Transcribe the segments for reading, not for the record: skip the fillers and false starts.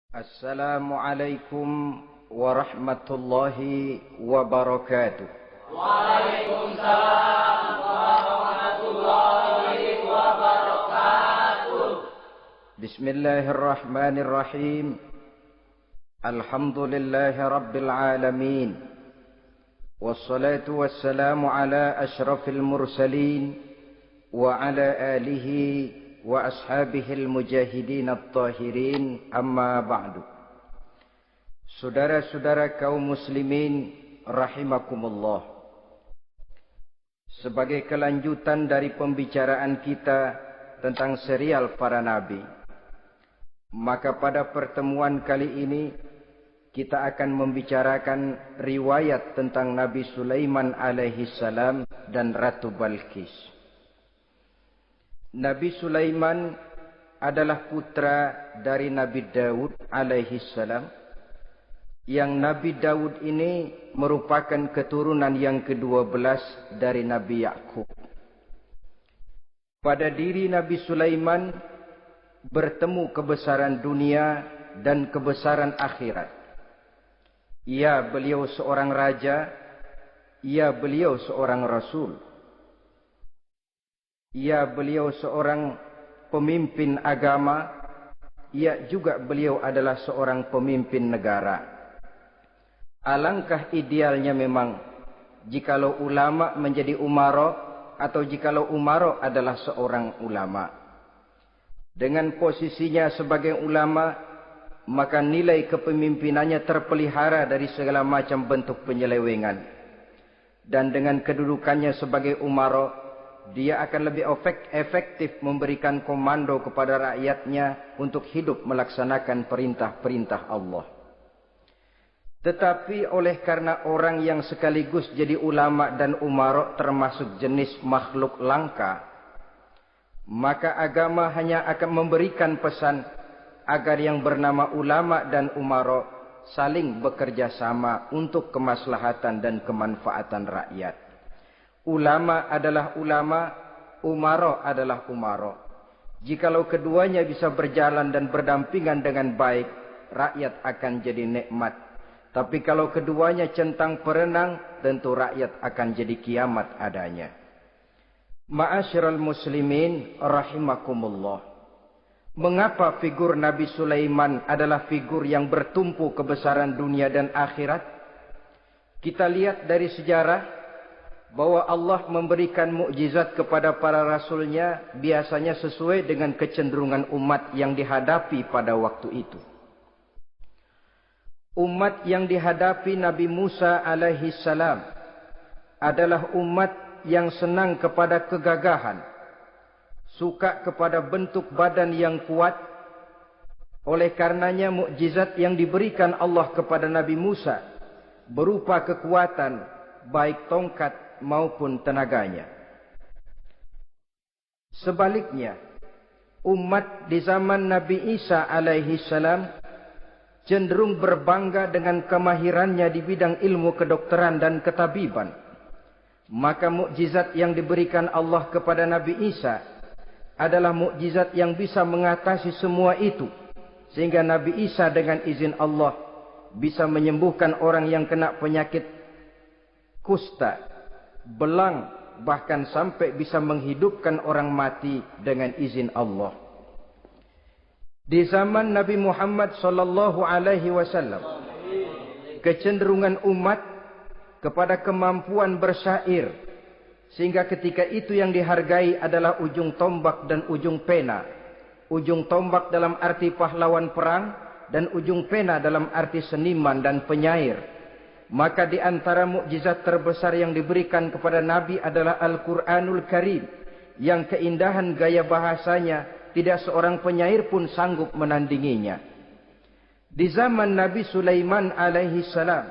Assalamualaikum warahmatullahi wabarakatuh. Waalaikumsalam warahmatullahi wabarakatuh. Bismillahirrahmanirrahim. Alhamdulillahi rabbil alamin. Wassalatu wassalamu ala ashrafil mursalin wa ala alihi wa ashabihil mujahidin at-tahirin, amma ba'du. Saudara-saudara kaum muslimin rahimakumullah. Sebagai kelanjutan dari pembicaraan kita tentang serial para nabi, maka pada pertemuan kali ini kita akan membicarakan riwayat tentang Nabi Sulaiman alaihi salam dan Ratu Balqis. Nabi Sulaiman adalah putra dari Nabi Daud alaihi salam, yang Nabi Daud ini merupakan keturunan yang ke-12 dari Nabi Yakub. Pada diri Nabi Sulaiman bertemu kebesaran dunia dan kebesaran akhirat. Ya, beliau seorang raja, ya, beliau seorang rasul. Ya, beliau seorang pemimpin agama. Ya, juga beliau adalah seorang pemimpin negara. Alangkah idealnya memang jikalau ulama menjadi umara, atau jikalau umara adalah seorang ulama. Dengan posisinya sebagai ulama, maka nilai kepemimpinannya terpelihara dari segala macam bentuk penyelewengan. Dan dengan kedudukannya sebagai umara, dia akan lebih efektif memberikan komando kepada rakyatnya untuk hidup melaksanakan perintah-perintah Allah. Tetapi oleh karena orang yang sekaligus jadi ulama dan umara termasuk jenis makhluk langka, maka agama hanya akan memberikan pesan agar yang bernama ulama dan umara saling bekerja sama untuk kemaslahatan dan kemanfaatan rakyat. Ulama adalah ulama, umara adalah umara. Jikalau keduanya bisa berjalan dan berdampingan dengan baik, rakyat akan jadi nikmat. Tapi kalau keduanya centang perenang, tentu rakyat akan jadi kiamat adanya. Ma'asyiral muslimin rahimakumullah. Mengapa figur Nabi Sulaiman adalah figur yang bertumpu kebesaran dunia dan akhirat? Kita lihat dari sejarah bahwa Allah memberikan mukjizat kepada para rasulnya biasanya sesuai dengan kecenderungan umat yang dihadapi pada waktu itu. Umat yang dihadapi Nabi Musa alaihi salam adalah umat yang senang kepada kegagahan, suka kepada bentuk badan yang kuat. Oleh karenanya mukjizat yang diberikan Allah kepada Nabi Musa berupa kekuatan, baik tongkat maupun tenaganya. Sebaliknya, umat di zaman Nabi Isa alaihi salam cenderung berbangga dengan kemahirannya di bidang ilmu kedokteran dan ketabiban. Maka mukjizat yang diberikan Allah kepada Nabi Isa adalah mukjizat yang bisa mengatasi semua itu, sehingga Nabi Isa dengan izin Allah bisa menyembuhkan orang yang kena penyakit kusta, belang, bahkan sampai bisa menghidupkan orang mati dengan izin Allah. Di zaman Nabi Muhammad sallallahu alaihi wasallam, kecenderungan umat kepada kemampuan bersyair, sehingga ketika itu yang dihargai adalah ujung tombak dan ujung pena. Ujung tombak dalam arti pahlawan perang, dan ujung pena dalam arti seniman dan penyair. Maka di antara mukjizat terbesar yang diberikan kepada Nabi adalah Al-Quranul Karim, yang keindahan gaya bahasanya tidak seorang penyair pun sanggup menandinginya. Di zaman Nabi Sulaiman alaihi salam,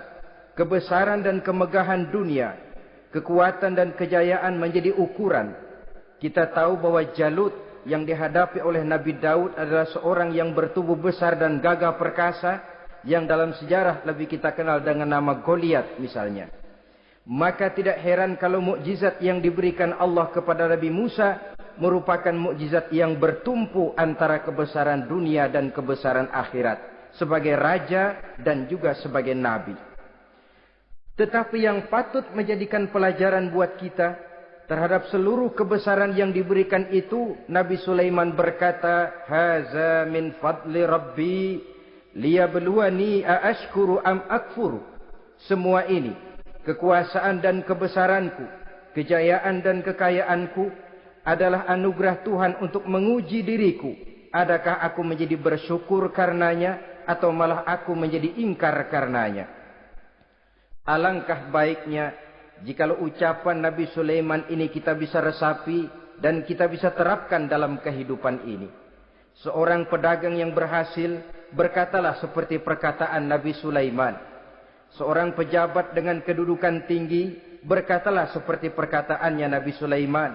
kebesaran dan kemegahan dunia, kekuatan dan kejayaan menjadi ukuran. Kita tahu bahwa Jalut yang dihadapi oleh Nabi Daud adalah seorang yang bertubuh besar dan gagah perkasa, yang dalam sejarah lebih kita kenal dengan nama Goliat misalnya. Maka tidak heran kalau mukjizat yang diberikan Allah kepada Nabi Musa merupakan mukjizat yang bertumpu antara kebesaran dunia dan kebesaran akhirat. sebagai raja dan juga sebagai nabi. Tetapi yang patut menjadikan pelajaran buat kita terhadap seluruh kebesaran yang diberikan itu, Nabi Sulaiman berkata, "Haza min fadli Rabbi liyabluwani aashkuru am akfuru." Semua ini, kekuasaan dan kebesaranku, kejayaan dan kekayaanku, adalah anugerah Tuhan untuk menguji diriku. Adakah aku menjadi bersyukur karenanya atau malah aku menjadi ingkar karenanya? Alangkah baiknya jikalau ucapan Nabi Sulaiman ini kita bisa resapi dan kita bisa terapkan dalam kehidupan ini. Seorang pedagang yang berhasil berkatalah seperti perkataan Nabi Sulaiman. Seorang pejabat dengan kedudukan tinggi berkatalah seperti perkataannya Nabi Sulaiman.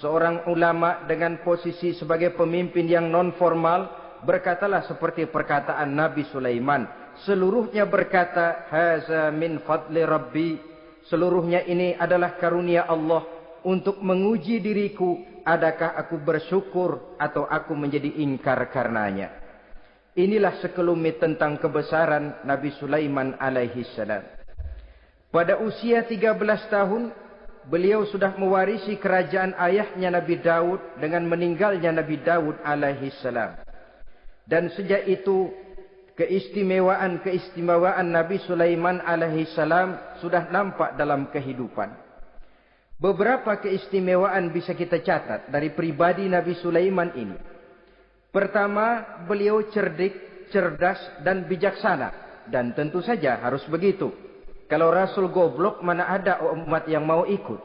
Seorang ulama dengan posisi sebagai pemimpin yang non formal berkatalah seperti perkataan Nabi Sulaiman. Seluruhnya berkata, "Haza min fadli Rabbi." Seluruhnya ini adalah karunia Allah untuk menguji diriku, adakah aku bersyukur atau aku menjadi ingkar karenanya. Inilah sekelumit tentang kebesaran Nabi Sulaiman alaihi salam. Pada usia 13 tahun, beliau sudah mewarisi kerajaan ayahnya Nabi Daud dengan meninggalnya Nabi Daud alaihi salam. Dan sejak itu keistimewaan Nabi Sulaiman alaihi salam sudah nampak dalam kehidupan. Beberapa keistimewaan bisa kita catat dari pribadi Nabi Sulaiman ini. Pertama, beliau cerdik, cerdas dan bijaksana, dan tentu saja harus begitu. Kalau Rasul goblok, mana ada umat yang mau ikut.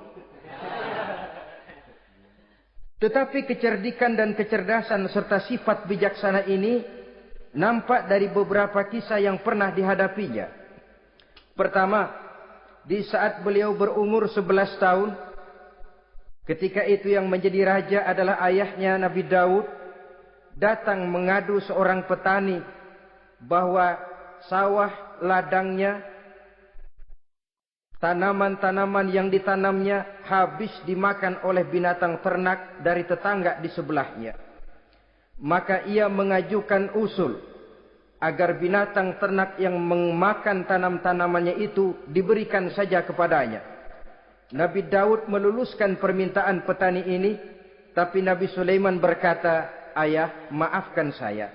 Tetapi kecerdikan dan kecerdasan serta sifat bijaksana ini nampak dari beberapa kisah yang pernah dihadapinya. Pertama, di saat beliau berumur 11 tahun, ketika itu yang menjadi raja adalah ayahnya Nabi Daud, datang mengadu seorang petani bahwa sawah ladangnya, tanaman-tanaman yang ditanamnya habis dimakan oleh binatang ternak dari tetangga di sebelahnya. Maka ia mengajukan usul agar binatang ternak yang memakan tanam-tanamannya itu diberikan saja kepadanya. Nabi Daud meluluskan permintaan petani ini, tapi Nabi Sulaiman berkata, "Ayah, maafkan saya.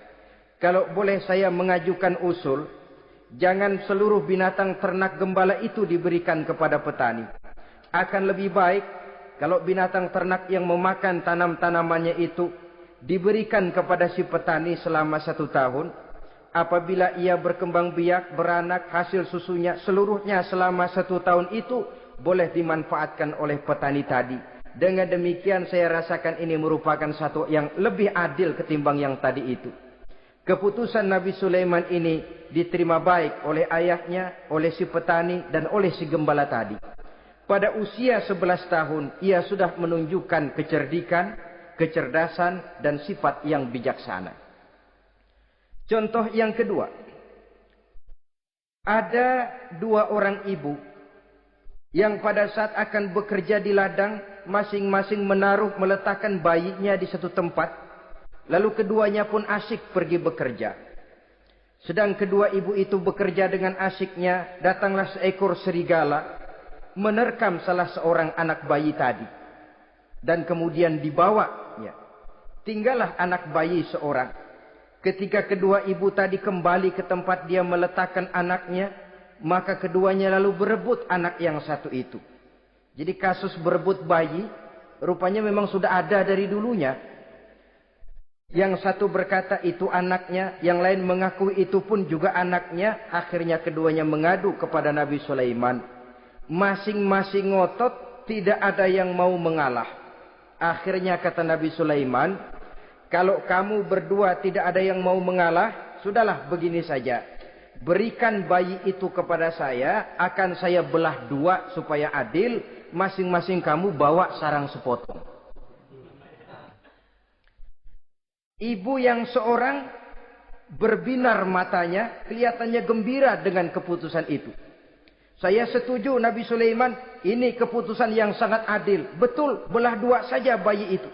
Kalau boleh saya mengajukan usul, jangan seluruh binatang ternak gembala itu diberikan kepada petani. Akan lebih baik kalau binatang ternak yang memakan tanam-tanamannya itu diberikan kepada si petani selama 1 tahun. Apabila ia berkembang biak, beranak, hasil susunya seluruhnya selama 1 tahun itu boleh dimanfaatkan oleh petani tadi. Dengan demikian saya rasakan ini merupakan satu yang lebih adil ketimbang yang tadi itu." Keputusan Nabi Sulaiman ini diterima baik oleh ayahnya, oleh si petani, dan oleh si gembala tadi. Pada usia 11 tahun, ia sudah menunjukkan kecerdikan, kecerdasan, dan sifat yang bijaksana. Contoh yang kedua. Ada 2 orang ibu yang pada saat akan bekerja di ladang, masing-masing meletakkan bayinya di satu tempat. Lalu keduanya pun asyik pergi bekerja. Sedang kedua ibu itu bekerja dengan asyiknya, datanglah seekor serigala menerkam salah seorang anak bayi tadi. Dan kemudian dibawanya. Tinggallah anak bayi seorang. Ketika kedua ibu tadi kembali ke tempat dia meletakkan anaknya, maka keduanya lalu berebut anak yang satu itu. Jadi kasus berebut bayi rupanya memang sudah ada dari dulunya. Yang satu berkata itu anaknya, yang lain mengakui itu pun juga anaknya. Akhirnya keduanya mengadu kepada Nabi Sulaiman. Masing-masing ngotot, tidak ada yang mau mengalah. Akhirnya kata Nabi Sulaiman, "Kalau kamu berdua tidak ada yang mau mengalah, sudahlah begini saja. Berikan bayi itu kepada saya, akan saya belah 2 supaya adil. Masing-masing kamu bawa sarang sepotong." Ibu yang seorang berbinar matanya, kelihatannya gembira dengan keputusan itu. "Saya setuju Nabi Sulaiman, ini keputusan yang sangat adil. Betul, belah 2 saja bayi itu."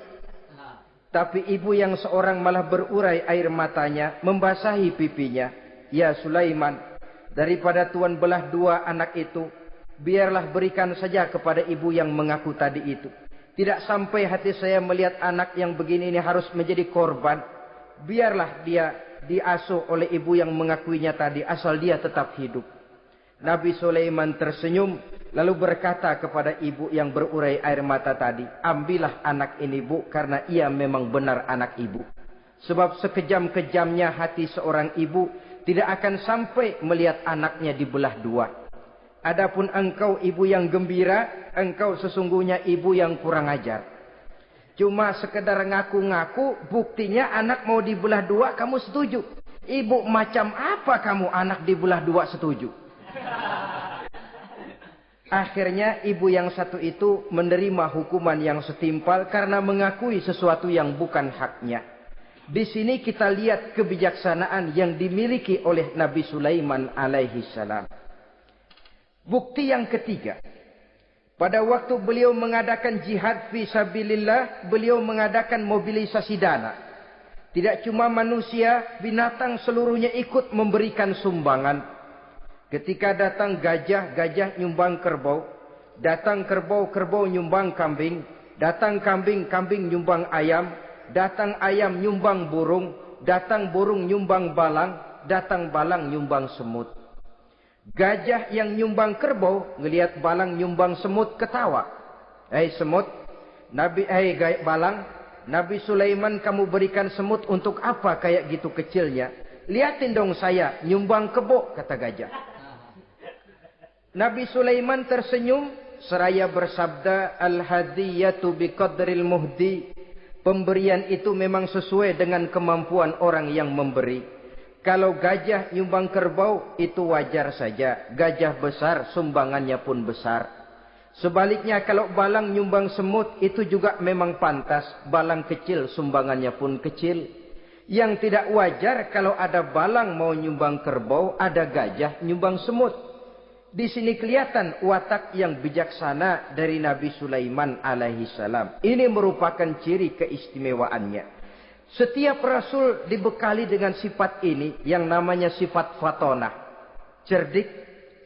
Tapi ibu yang seorang malah berurai air matanya, membasahi pipinya. "Ya Sulaiman, daripada Tuhan belah dua anak itu, biarlah berikan saja kepada ibu yang mengaku tadi itu. Tidak sampai hati saya melihat anak yang begini ini harus menjadi korban. Biarlah dia diasuh oleh ibu yang mengakuinya tadi, asal dia tetap hidup." Nabi Sulaiman tersenyum, lalu berkata kepada ibu yang berurai air mata tadi, "Ambillah anak ini, Bu, karena ia memang benar anak ibu. Sebab sekejam-kejamnya hati seorang ibu tidak akan sampai melihat anaknya dibelah dua. Adapun engkau ibu yang gembira, engkau sesungguhnya ibu yang kurang ajar. Cuma sekedar ngaku-ngaku, buktinya anak mau dibelah dua, kamu setuju. Ibu macam apa kamu anak dibelah dua setuju?" Akhirnya ibu yang satu itu menerima hukuman yang setimpal karena mengakui sesuatu yang bukan haknya. Di sini kita lihat kebijaksanaan yang dimiliki oleh Nabi Sulaiman alaihi salam. Bukti yang ketiga, pada waktu beliau mengadakan jihad fi sabilillah, beliau mengadakan mobilisasi dana. Tidak cuma manusia, binatang seluruhnya ikut memberikan sumbangan. Ketika datang gajah, gajah nyumbang kerbau. Datang kerbau, kerbau nyumbang kambing. Datang kambing, kambing nyumbang ayam. Datang ayam nyumbang burung. Datang burung nyumbang balang. Datang balang nyumbang semut. Gajah yang nyumbang kerbau, ngelihat balang nyumbang semut, ketawa. "Hei semut, balang, Nabi Sulaiman kamu berikan semut untuk apa kayak gitu kecilnya? Lihatin dong saya, nyumbang kebo," kata gajah. Nabi Sulaiman tersenyum seraya bersabda, "Al-hadiyatu biqadril muhdi." Pemberian itu memang sesuai dengan kemampuan orang yang memberi. Kalau gajah nyumbang kerbau, itu wajar saja. Gajah besar, sumbangannya pun besar. Sebaliknya kalau balang nyumbang semut, itu juga memang pantas. Balang kecil, sumbangannya pun kecil. Yang tidak wajar kalau ada balang mau nyumbang kerbau, ada gajah nyumbang semut. Di sini kelihatan watak yang bijaksana dari Nabi Sulaiman alaihi salam. Ini merupakan ciri keistimewaannya. Setiap rasul dibekali dengan sifat ini yang namanya sifat fatonah. Cerdik,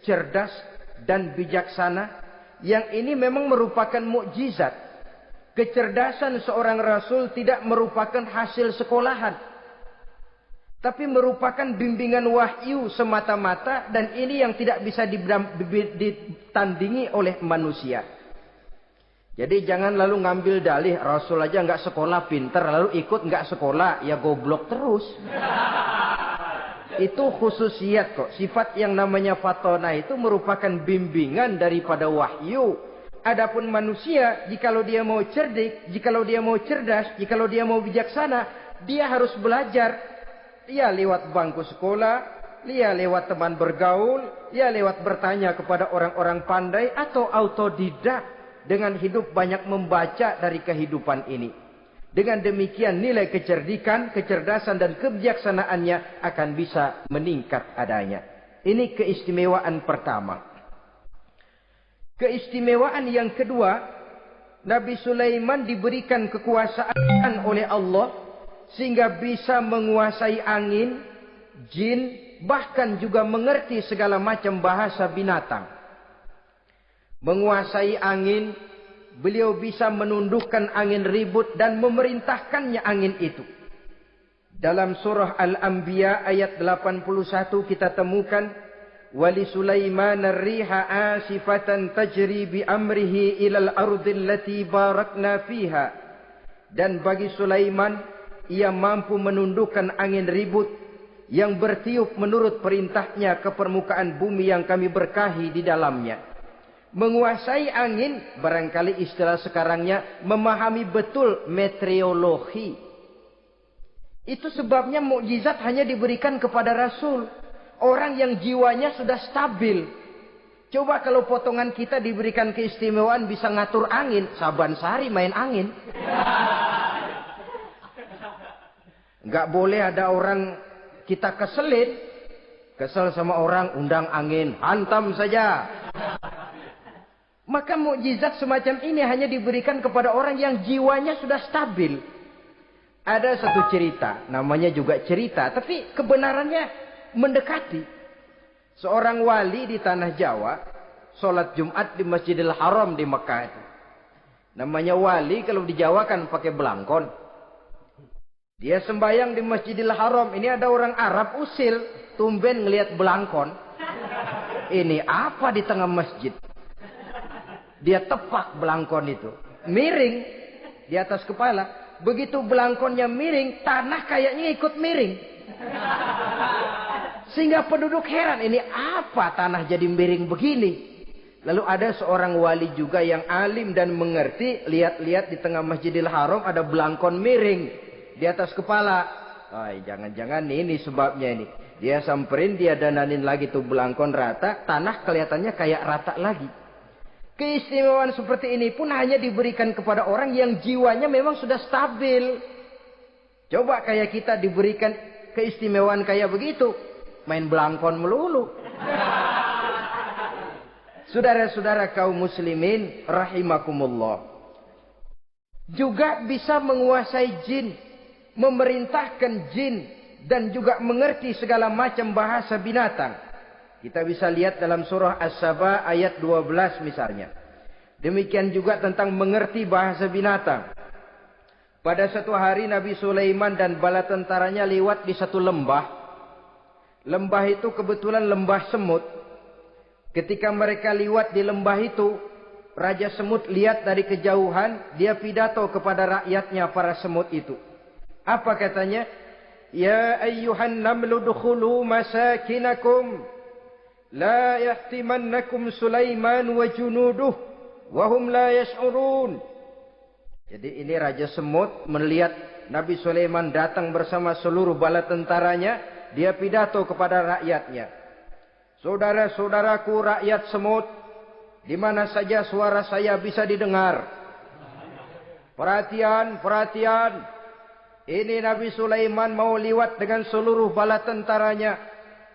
cerdas, dan bijaksana. Yang ini memang merupakan mukjizat. Kecerdasan seorang rasul tidak merupakan hasil sekolahan, tapi merupakan bimbingan wahyu semata-mata, dan ini yang tidak bisa ditandingi oleh manusia. Jadi jangan lalu ngambil dalih Rasul aja nggak sekolah pinter, lalu ikut nggak sekolah, ya goblok terus. Itu khususiat kok. Sifat yang namanya fatona itu merupakan bimbingan daripada wahyu. Adapun manusia, jikalau dia mau cerdik, jikalau dia mau cerdas, jikalau dia mau bijaksana, dia harus belajar. Ya lewat bangku sekolah, ya lewat teman bergaul, ya lewat bertanya kepada orang-orang pandai, atau autodidak dengan hidup banyak membaca dari kehidupan ini. Dengan demikian nilai kecerdikan, kecerdasan dan kebijaksanaannya akan bisa meningkat adanya. Ini keistimewaan pertama. Keistimewaan yang kedua, Nabi Sulaiman diberikan kekuasaan oleh Allah sehingga bisa menguasai angin, jin, bahkan juga mengerti segala macam bahasa binatang. Menguasai angin, beliau bisa menundukkan angin ribut dan memerintahkannya angin itu. Dalam surah Al-Anbiya ayat 81 kita temukan, "Wali Sulaiman ar-riha asifatan tajri bi amrihi ilal ardil lati barakna fiha." Dan bagi Sulaiman, ia mampu menundukkan angin ribut yang bertiup menurut perintahnya ke permukaan bumi yang kami berkahi di dalamnya. Menguasai angin, barangkali istilah sekarangnya, memahami betul meteorologi. Itu sebabnya mukjizat hanya diberikan kepada Rasul. Orang yang jiwanya sudah stabil. Coba kalau potongan kita diberikan keistimewaan bisa ngatur angin, Saban Sari main angin. Nggak boleh ada orang kita keselin. Kesel sama orang, undang angin, hantam saja. Maka mukjizat semacam ini hanya diberikan kepada orang yang jiwanya sudah stabil. Ada satu cerita, namanya juga cerita, tapi kebenarannya mendekati. Seorang wali di tanah Jawa, sholat Jumat di Masjidil Haram di Mekah itu. Namanya wali kalau di Jawa kan pakai belangkon. Dia sembahyang di Masjidil Haram. Ini ada orang Arab usil, tumben ngelihat belangkon. Ini apa di tengah masjid? Dia tepak belangkon itu. Miring di atas kepala. Begitu belangkonnya miring, tanah kayaknya ikut miring. Sehingga penduduk heran, ini apa tanah jadi miring begini? Lalu ada seorang wali juga yang alim dan mengerti. Lihat-lihat di tengah Masjidil Haram ada belangkon miring di atas kepala. Jangan-jangan ini sebabnya ini. Dia samperin, dia dananin lagi tuh belangkon rata. Tanah kelihatannya kayak rata lagi. Keistimewaan seperti ini pun hanya diberikan kepada orang yang jiwanya memang sudah stabil. Coba kayak kita diberikan keistimewaan kayak begitu. Main belangkon melulu. Saudara-saudara kaum muslimin rahimakumullah. Juga bisa menguasai jin. Memerintahkan jin. Dan juga mengerti segala macam bahasa binatang. Kita bisa lihat dalam surah As-Saba ayat 12 misalnya. Demikian juga tentang mengerti bahasa binatang. Pada satu hari Nabi Sulaiman dan bala tentaranya lewat di satu lembah. Lembah itu kebetulan lembah semut. Ketika mereka lewat di lembah itu, Raja Semut lihat dari kejauhan, dia pidato kepada rakyatnya para semut itu. Apa katanya? Ya ayyuhan namlu dukhulu masakinakum. La yahtimannakum Sulaiman wa junuduh. Wahum la yash'urun. Jadi ini Raja Semut melihat Nabi Sulaiman datang bersama seluruh bala tentaranya. Dia pidato kepada rakyatnya. Saudara-saudaraku rakyat semut, di mana saja suara saya bisa didengar. Perhatian, perhatian. Ini Nabi Sulaiman mau lewat dengan seluruh bala tentaranya.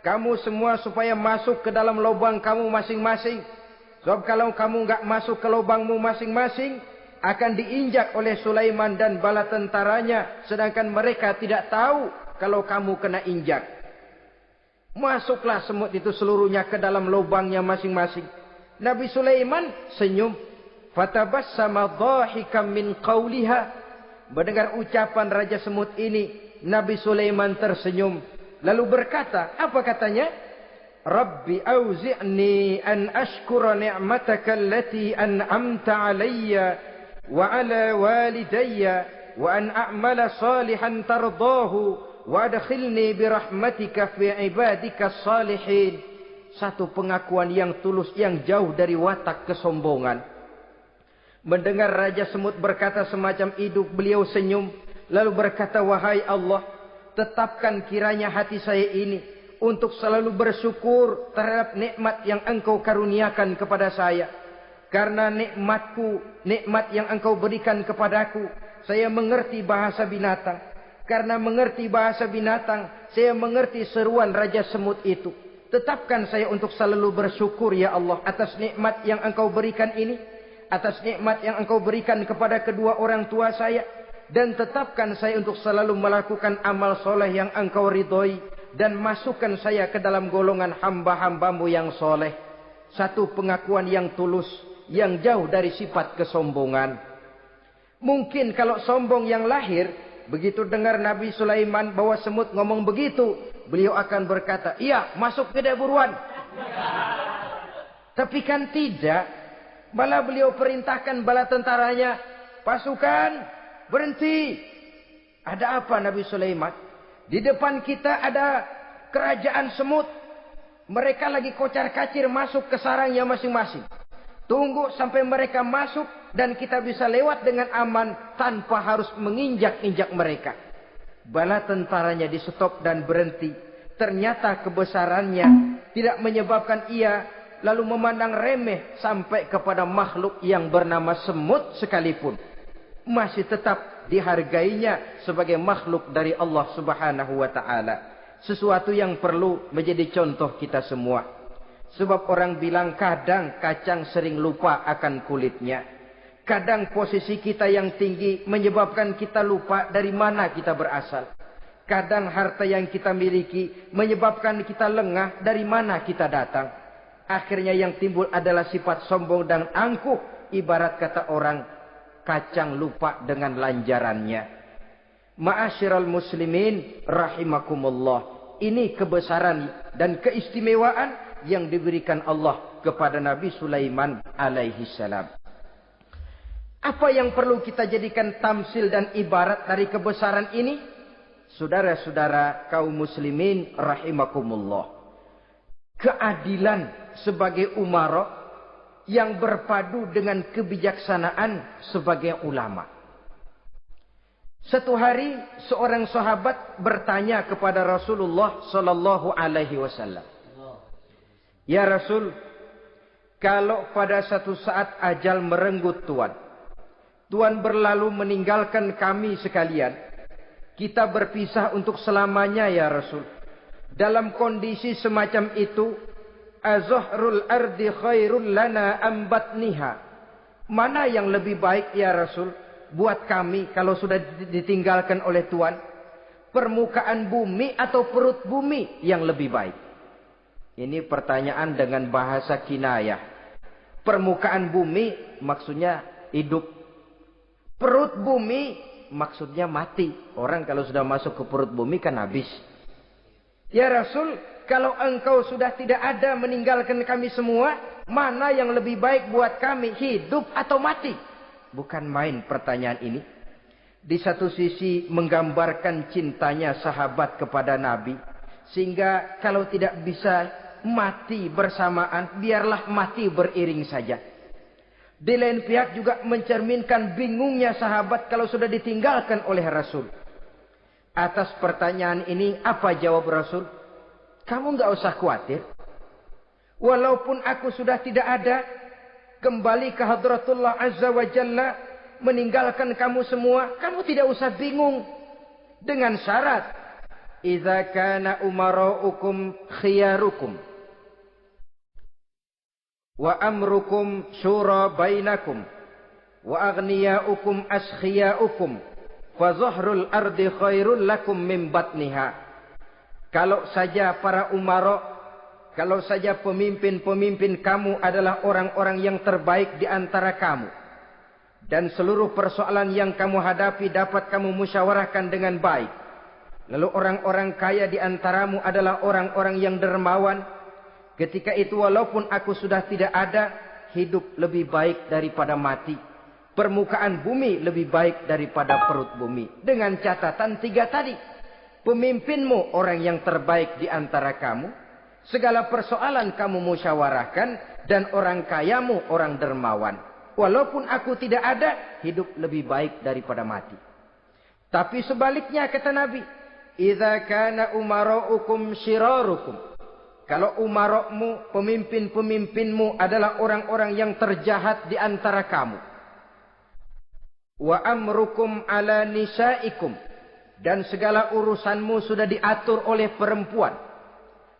Kamu semua supaya masuk ke dalam lubang kamu masing-masing. Sebab kalau kamu enggak masuk ke lubangmu masing-masing, akan diinjak oleh Sulaiman dan bala tentaranya. Sedangkan mereka tidak tahu kalau kamu kena injak. Masuklah semut itu seluruhnya ke dalam lubangnya masing-masing. Nabi Sulaiman senyum. Fatabassama dhahikan min qawliha. Mendengar ucapan Raja Semut ini, Nabi Sulaiman tersenyum. Lalu berkata, apa katanya? Rabbi auzi'ni an ashkura ni'mataka allati an'amta alayya wa ala walidayya wa an a'mala salihan tardahu. Wadkhilni birahmatika fi ibadika salihin. Satu pengakuan yang tulus yang jauh dari watak kesombongan. Mendengar Raja Semut berkata semacam itu, beliau senyum. Lalu berkata, wahai Allah, tetapkan kiranya hati saya ini untuk selalu bersyukur terhadap nikmat yang Engkau karuniakan kepada saya. Karena nikmatku, nikmat yang Engkau berikan kepadaku, saya mengerti bahasa binatang. Karena mengerti bahasa binatang, saya mengerti seruan Raja Semut itu. Tetapkan saya untuk selalu bersyukur ya Allah atas nikmat yang Engkau berikan ini. Atas nikmat yang Engkau berikan kepada kedua orang tua saya. Dan tetapkan saya untuk selalu melakukan amal soleh yang Engkau ridhoi. Dan masukkan saya ke dalam golongan hamba-hambamu yang soleh. Satu pengakuan yang tulus, yang jauh dari sifat kesombongan. Mungkin kalau sombong yang lahir, begitu dengar Nabi Sulaiman bahwa semut ngomong begitu, beliau akan berkata, iya masuk ke dia buruan. Tapi kan tidak. Malah beliau perintahkan bala tentaranya, pasukan berhenti. Ada apa Nabi Sulaiman? Di depan kita ada kerajaan semut. Mereka lagi kocar-kacir masuk ke sarangnya masing-masing. Tunggu sampai mereka masuk dan kita bisa lewat dengan aman tanpa harus menginjak-injak mereka. Bala tentaranya di stop dan berhenti. Ternyata kebesarannya tidak menyebabkan ia lalu memandang remeh sampai kepada makhluk yang bernama semut sekalipun. Masih tetap dihargainya sebagai makhluk dari Allah Subhanahu wa ta'ala. Sesuatu yang perlu menjadi contoh kita semua. Sebab orang bilang kadang kacang sering lupa akan kulitnya. Kadang posisi kita yang tinggi menyebabkan kita lupa dari mana kita berasal. Kadang harta yang kita miliki menyebabkan kita lengah dari mana kita datang. Akhirnya yang timbul adalah sifat sombong dan angkuh. Ibarat kata orang, kacang lupa dengan lanjarannya. Ma'asyiral muslimin rahimakumullah. Ini kebesaran dan keistimewaan yang diberikan Allah kepada Nabi Sulaiman alaihi salam. Apa yang perlu kita jadikan tamsil dan ibarat dari kebesaran ini? Saudara-saudara kaum muslimin rahimakumullah. Keadilan sebagai umara yang berpadu dengan kebijaksanaan sebagai ulama. Satu hari seorang sahabat bertanya kepada Rasulullah sallallahu alaihi wasallam. Ya Rasul, kalau pada satu saat ajal merenggut Tuhan berlalu meninggalkan kami sekalian, kita berpisah untuk selamanya ya Rasul. Dalam kondisi semacam itu, azahrul ardi khairul lana ambatniha. Mana yang lebih baik ya Rasul buat kami kalau sudah ditinggalkan oleh Tuhan? Permukaan bumi atau perut bumi yang lebih baik? Ini pertanyaan dengan bahasa kinayah. Permukaan bumi maksudnya hidup. Perut bumi maksudnya mati. Orang kalau sudah masuk ke perut bumi kan habis. Ya Rasul, kalau engkau sudah tidak ada meninggalkan kami semua, mana yang lebih baik buat kami, hidup atau mati? Bukan main pertanyaan ini. Di satu sisi menggambarkan cintanya sahabat kepada Nabi. Sehingga kalau tidak bisa mati bersamaan, biarlah mati beriring saja. Di lain pihak juga mencerminkan bingungnya sahabat kalau sudah ditinggalkan oleh Rasul. Atas pertanyaan ini apa jawab Rasul? Kamu enggak usah khawatir. Walaupun aku sudah tidak ada, kembali ke hadratullah azza wa jalla, meninggalkan kamu semua, kamu tidak usah bingung. Dengan syarat, idza kana umara'ukum khiyarukum wa amrukum syura bainakum wa aghniyaukum askhiyaukum fa zahrul ardi khairul lakum min batniha. Kalau saja para umara, kalau saja pemimpin-pemimpin kamu adalah orang-orang yang terbaik di antara kamu, dan seluruh persoalan yang kamu hadapi dapat kamu musyawarahkan dengan baik, lalu orang-orang kaya di antaramu adalah orang-orang yang dermawan, ketika itu walaupun aku sudah tidak ada, hidup lebih baik daripada mati. Permukaan bumi lebih baik daripada perut bumi. Dengan catatan 3 tadi. Pemimpinmu orang yang terbaik di antara kamu. Segala persoalan kamu musyawarahkan. Dan orang kayamu orang dermawan. Walaupun aku tidak ada, hidup lebih baik daripada mati. Tapi sebaliknya kata Nabi, idza kana umara'ukum syirarukum. Kalau umarokmu, pemimpin-pemimpinmu adalah orang-orang yang terjahat di antara kamu. Wa amrukum ala nisaikum. Dan segala urusanmu sudah diatur oleh perempuan.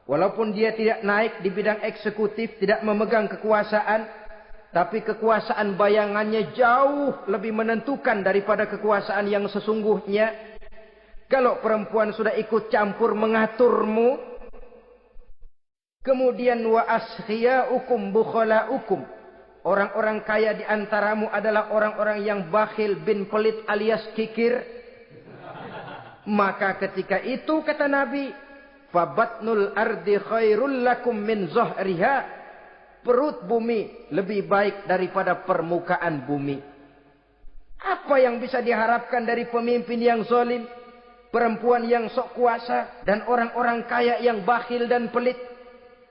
Walaupun dia tidak naik di bidang eksekutif, tidak memegang kekuasaan, tapi kekuasaan bayangannya jauh lebih menentukan daripada kekuasaan yang sesungguhnya. Kalau perempuan sudah ikut campur mengaturmu, kemudian wa askhiyaukum bukhalaukum. Orang-orang kaya di antaramu adalah orang-orang yang bakhil bin pelit alias kikir. Maka ketika itu kata Nabi, fabatnul ardi khairul lakum min zahriha. Perut bumi lebih baik daripada permukaan bumi. Apa yang bisa diharapkan dari pemimpin yang zalim, perempuan yang sok kuasa, dan orang-orang kaya yang bakhil dan pelit?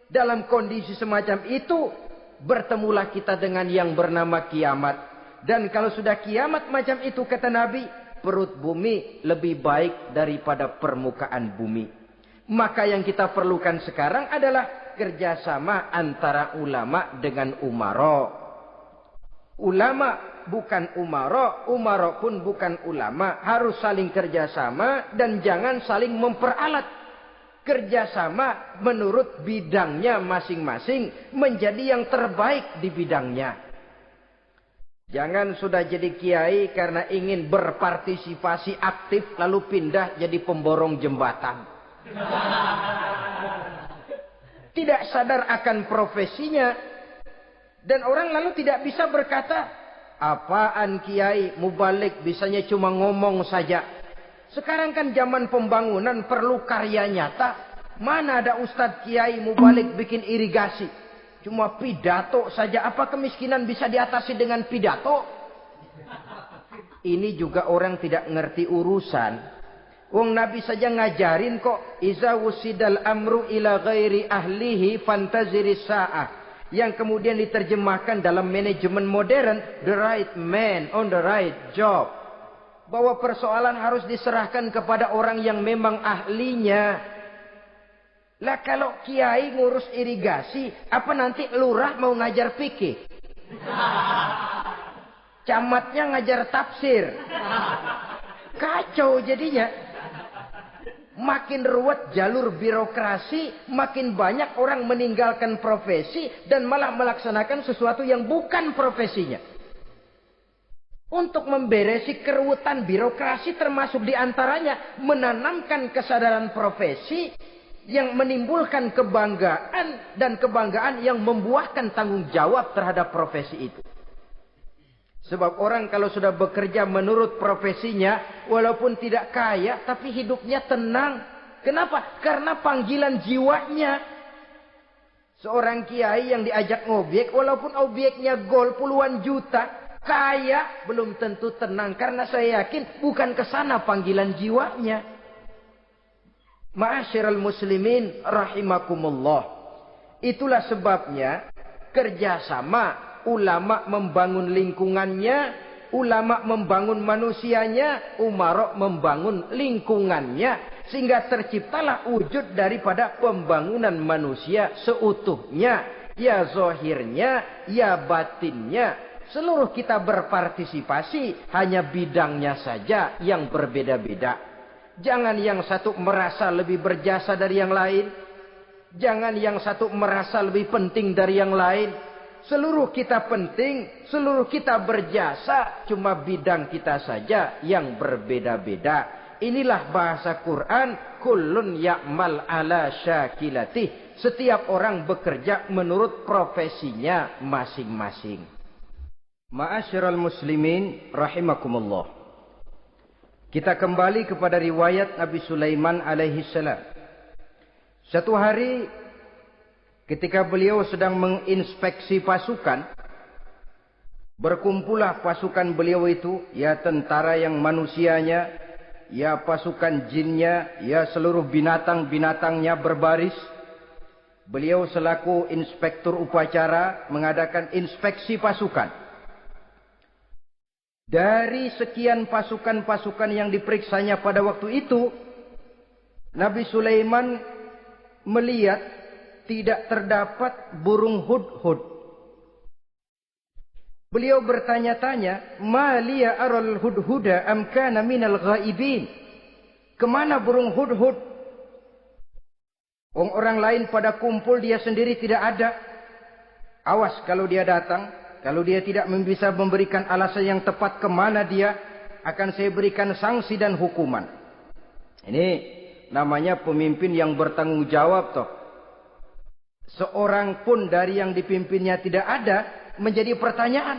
Dalam kondisi semacam itu, bertemulah kita dengan yang bernama kiamat. Dan kalau sudah kiamat macam itu kata Nabi, perut bumi lebih baik daripada permukaan bumi. Maka yang kita perlukan sekarang adalah kerjasama antara ulama dengan umara. Ulama bukan umara, umara pun bukan ulama. Harus saling kerjasama dan jangan saling memperalat. Kerjasama menurut bidangnya masing-masing menjadi yang terbaik di bidangnya. Jangan sudah jadi kiai karena ingin berpartisipasi aktif lalu pindah jadi pemborong jembatan. Tidak sadar akan profesinya. Dan orang lalu tidak bisa berkata, apaan kiai mubalik bisanya cuma ngomong saja. Sekarang kan zaman pembangunan perlu karya nyata. Mana ada ustadz kiai mubalik bikin irigasi. Cuma pidato saja. Apa kemiskinan bisa diatasi dengan pidato? Ini juga orang tidak ngerti urusan. Wong Nabi saja ngajarin kok. Iza wusidal amru ila ghairi ahlihi fantaziris sa'ah. Yang kemudian diterjemahkan dalam manajemen modern. The right man on the right job. Bahwa persoalan harus diserahkan kepada orang yang memang ahlinya. Lah kalau kiai ngurus irigasi, apa nanti lurah mau ngajar fikih? Camatnya ngajar tafsir. Kacau jadinya. Makin ruwet jalur birokrasi, makin banyak orang meninggalkan profesi dan malah melaksanakan sesuatu yang bukan profesinya. Untuk memberesi keruwetan birokrasi termasuk diantaranya menanamkan kesadaran profesi yang menimbulkan kebanggaan dan kebanggaan yang membuahkan tanggung jawab terhadap profesi itu. Sebab orang kalau sudah bekerja menurut profesinya, walaupun tidak kaya, tapi hidupnya tenang. Kenapa? Karena panggilan jiwanya. Seorang kiai yang diajak ngobjek, walaupun objeknya gol puluhan juta, kaya, belum tentu tenang. Karena saya yakin bukan ke sana panggilan jiwanya. Ma'asyiral muslimin rahimakumullah. Itulah sebabnya kerjasama ulama membangun lingkungannya, ulama membangun manusianya, umarok membangun lingkungannya. Sehingga terciptalah wujud daripada pembangunan manusia seutuhnya. Ya zahirnya, ya batinnya. Seluruh kita berpartisipasi, hanya bidangnya saja yang berbeda-beda. Jangan yang satu merasa lebih berjasa dari yang lain. Jangan yang satu merasa lebih penting dari yang lain. Seluruh kita penting, seluruh kita berjasa. Cuma bidang kita saja yang berbeda-beda. Inilah bahasa Quran. Kullun ya'mal ala syakilatih. Setiap orang bekerja menurut profesinya masing-masing. Ma'asyiral muslimin rahimakumullah. Kita kembali kepada riwayat Nabi Sulaiman alaihi salam. Satu hari ketika beliau sedang menginspeksi pasukan, berkumpullah pasukan beliau itu, ya tentara yang manusianya, ya pasukan jinnya, ya seluruh binatang-binatangnya berbaris. Beliau selaku inspektur upacara mengadakan inspeksi pasukan. Dari sekian pasukan-pasukan yang diperiksanya pada waktu itu, Nabi Sulaiman melihat tidak terdapat burung hudhud. Beliau bertanya-tanya, "Ma liya aral hudhuda am kana minal ghaibin?" Kemana burung hudhud? Orang lain pada kumpul, dia sendiri tidak ada. Awas kalau dia datang. Kalau dia tidak bisa memberikan alasan yang tepat kemana dia, akan saya berikan sanksi dan hukuman. Ini namanya pemimpin yang bertanggung jawab toh. Seorang pun dari yang dipimpinnya tidak ada, menjadi pertanyaan.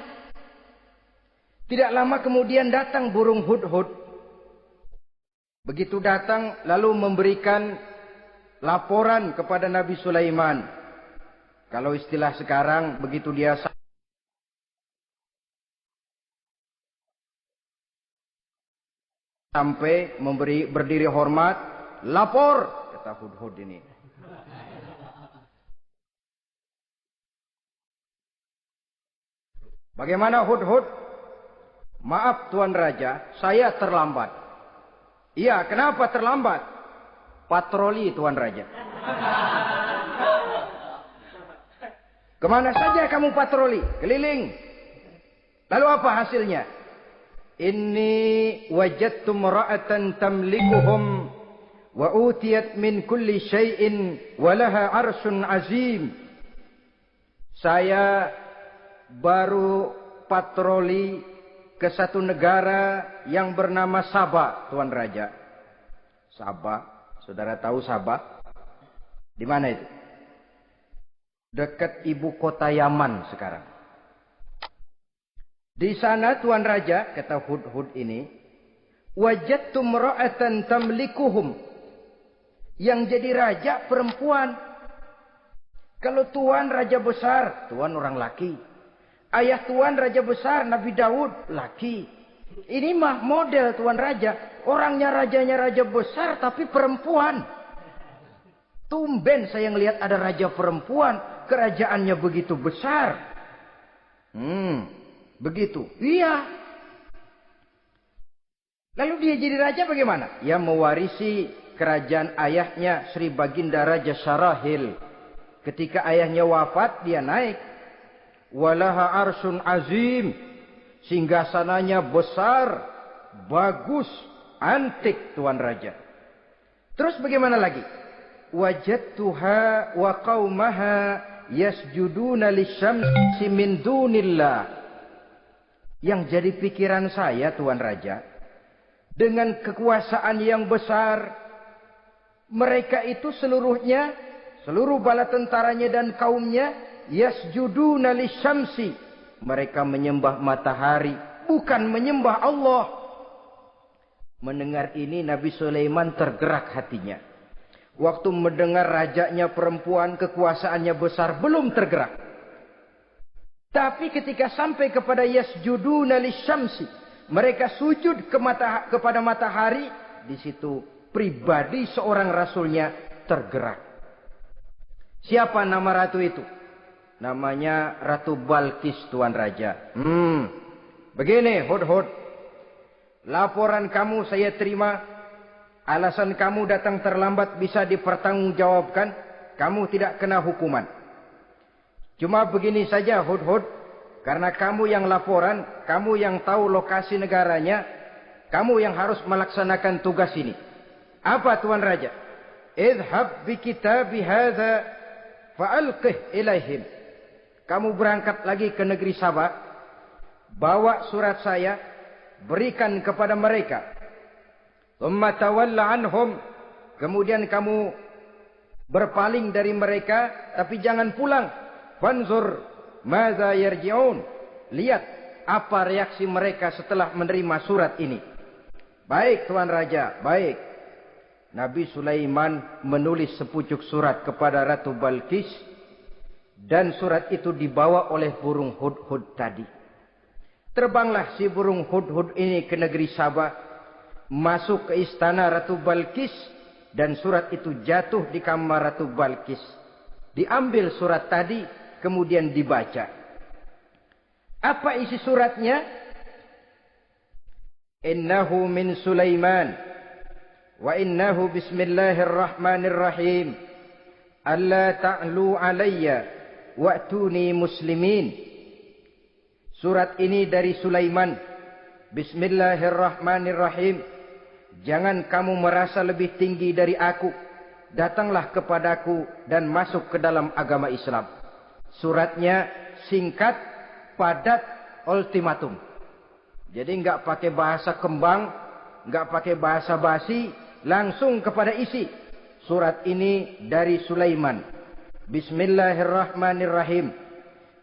Tidak lama kemudian datang burung hudhud. Begitu datang lalu memberikan laporan kepada Nabi Sulaiman. Kalau istilah sekarang, begitu dia sampai berdiri hormat, lapor, kata hudhud ini. Bagaimana hudhud? Maaf Tuan Raja, saya terlambat. Iya, kenapa terlambat? Patroli Tuan Raja. Kemana saja kamu patroli? Keliling. Lalu apa hasilnya? Inni wajadtu imra'atan tamlikuhum wa utiyat min kulli syai'in wa laha 'arsyun 'azim. Saya baru patroli ke satu negara yang bernama Sabah, Tuan Raja. Sabah, saudara tahu Sabah? Di mana itu? Dekat ibu kota Yaman sekarang. Di sana Tuan Raja, kata Hudhud ini, wajadtu imra'atan tamlikuhum. Yang jadi raja perempuan. Kalau Tuan raja besar, Tuan orang laki. Ayah Tuan raja besar, Nabi Daud, laki. Ini mah model Tuan Raja. Orangnya rajanya raja besar tapi perempuan. Tumben saya ngelihat ada raja perempuan. Kerajaannya begitu besar. Begitu. Iya. Lalu dia jadi raja bagaimana? Ya mewarisi kerajaan ayahnya Sri Baginda Raja Syarahil. Ketika ayahnya wafat dia naik. Walaha arsun azim. Singgasananya besar. Bagus. Antik Tuan Raja. Terus bagaimana lagi? Wajadtuha wa qaumaha yasjuduna lisyamsi min dunillah. Yang jadi pikiran saya Tuan Raja. Dengan kekuasaan yang besar. Mereka itu seluruhnya. Seluruh bala tentaranya dan kaumnya. Yasjuduna lisyamsi. Mereka menyembah matahari. Bukan menyembah Allah. Mendengar ini Nabi Sulaiman tergerak hatinya. Waktu mendengar rajanya perempuan, kekuasaannya besar, belum tergerak. Tapi ketika sampai kepada yasjuduna lisyamsi. Mereka sujud kepada matahari. Di situ pribadi seorang rasulnya tergerak. Siapa nama ratu itu? Namanya Ratu Balkis Tuan Raja. Begini Hudhud. Laporan kamu saya terima. Alasan kamu datang terlambat bisa dipertanggungjawabkan. Kamu tidak kena hukuman. Cuma begini saja Hudhud. Karena kamu yang laporan. Kamu yang tahu lokasi negaranya. Kamu yang harus melaksanakan tugas ini. Apa Tuan Raja? Idhab bi kitabi hadha fa'alqih ilaihim. Kamu berangkat lagi ke negeri Sabah. Bawa surat saya. Berikan kepada mereka. Thumma tawalla anhum. Kemudian kamu berpaling dari mereka. Tapi jangan pulang. Fanzur madza yarji'un. Lihat apa reaksi mereka setelah menerima surat ini. Baik Tuan Raja, baik. Nabi Sulaiman menulis sepucuk surat kepada Ratu Balkis. Dan surat itu dibawa oleh burung Hudhud tadi. Terbanglah si burung Hudhud ini ke negeri Sabah. Masuk ke istana Ratu Balkis. Dan surat itu jatuh di kamar Ratu Balkis. Diambil surat tadi. Kemudian dibaca. Apa isi suratnya? Innahu min Sulaiman. Wa innahu bismillahirrahmanirrahim. Alla ta'lu alayya. Wa'tuni muslimin. Surat ini dari Sulaiman. Bismillahirrahmanirrahim. Jangan kamu merasa lebih tinggi dari aku. Datanglah kepadaku dan masuk ke dalam agama Islam. Suratnya singkat, padat, ultimatum. Jadi enggak pakai bahasa kembang, enggak pakai bahasa basi, langsung kepada isi. Surat ini dari Sulaiman. Bismillahirrahmanirrahim.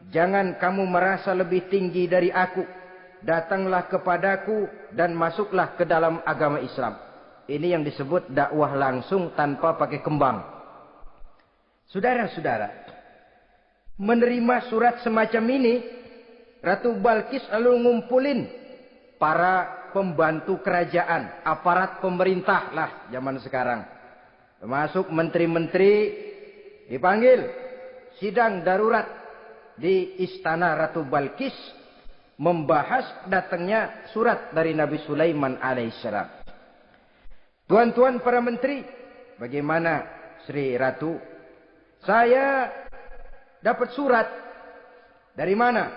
Jangan kamu merasa lebih tinggi dari aku. Datanglah kepadaku dan masuklah ke dalam agama Islam. Ini yang disebut dakwah langsung tanpa pakai kembang. Saudara-saudara, menerima surat semacam ini, Ratu Balkis lalu ngumpulin para pembantu kerajaan, aparat pemerintah lah zaman sekarang. Termasuk menteri-menteri. Dipanggil sidang darurat di istana Ratu Balkis membahas datangnya surat dari Nabi Sulaiman alaihissalam. Tuan-tuan para menteri, bagaimana Sri Ratu? Saya dapat surat. Dari mana?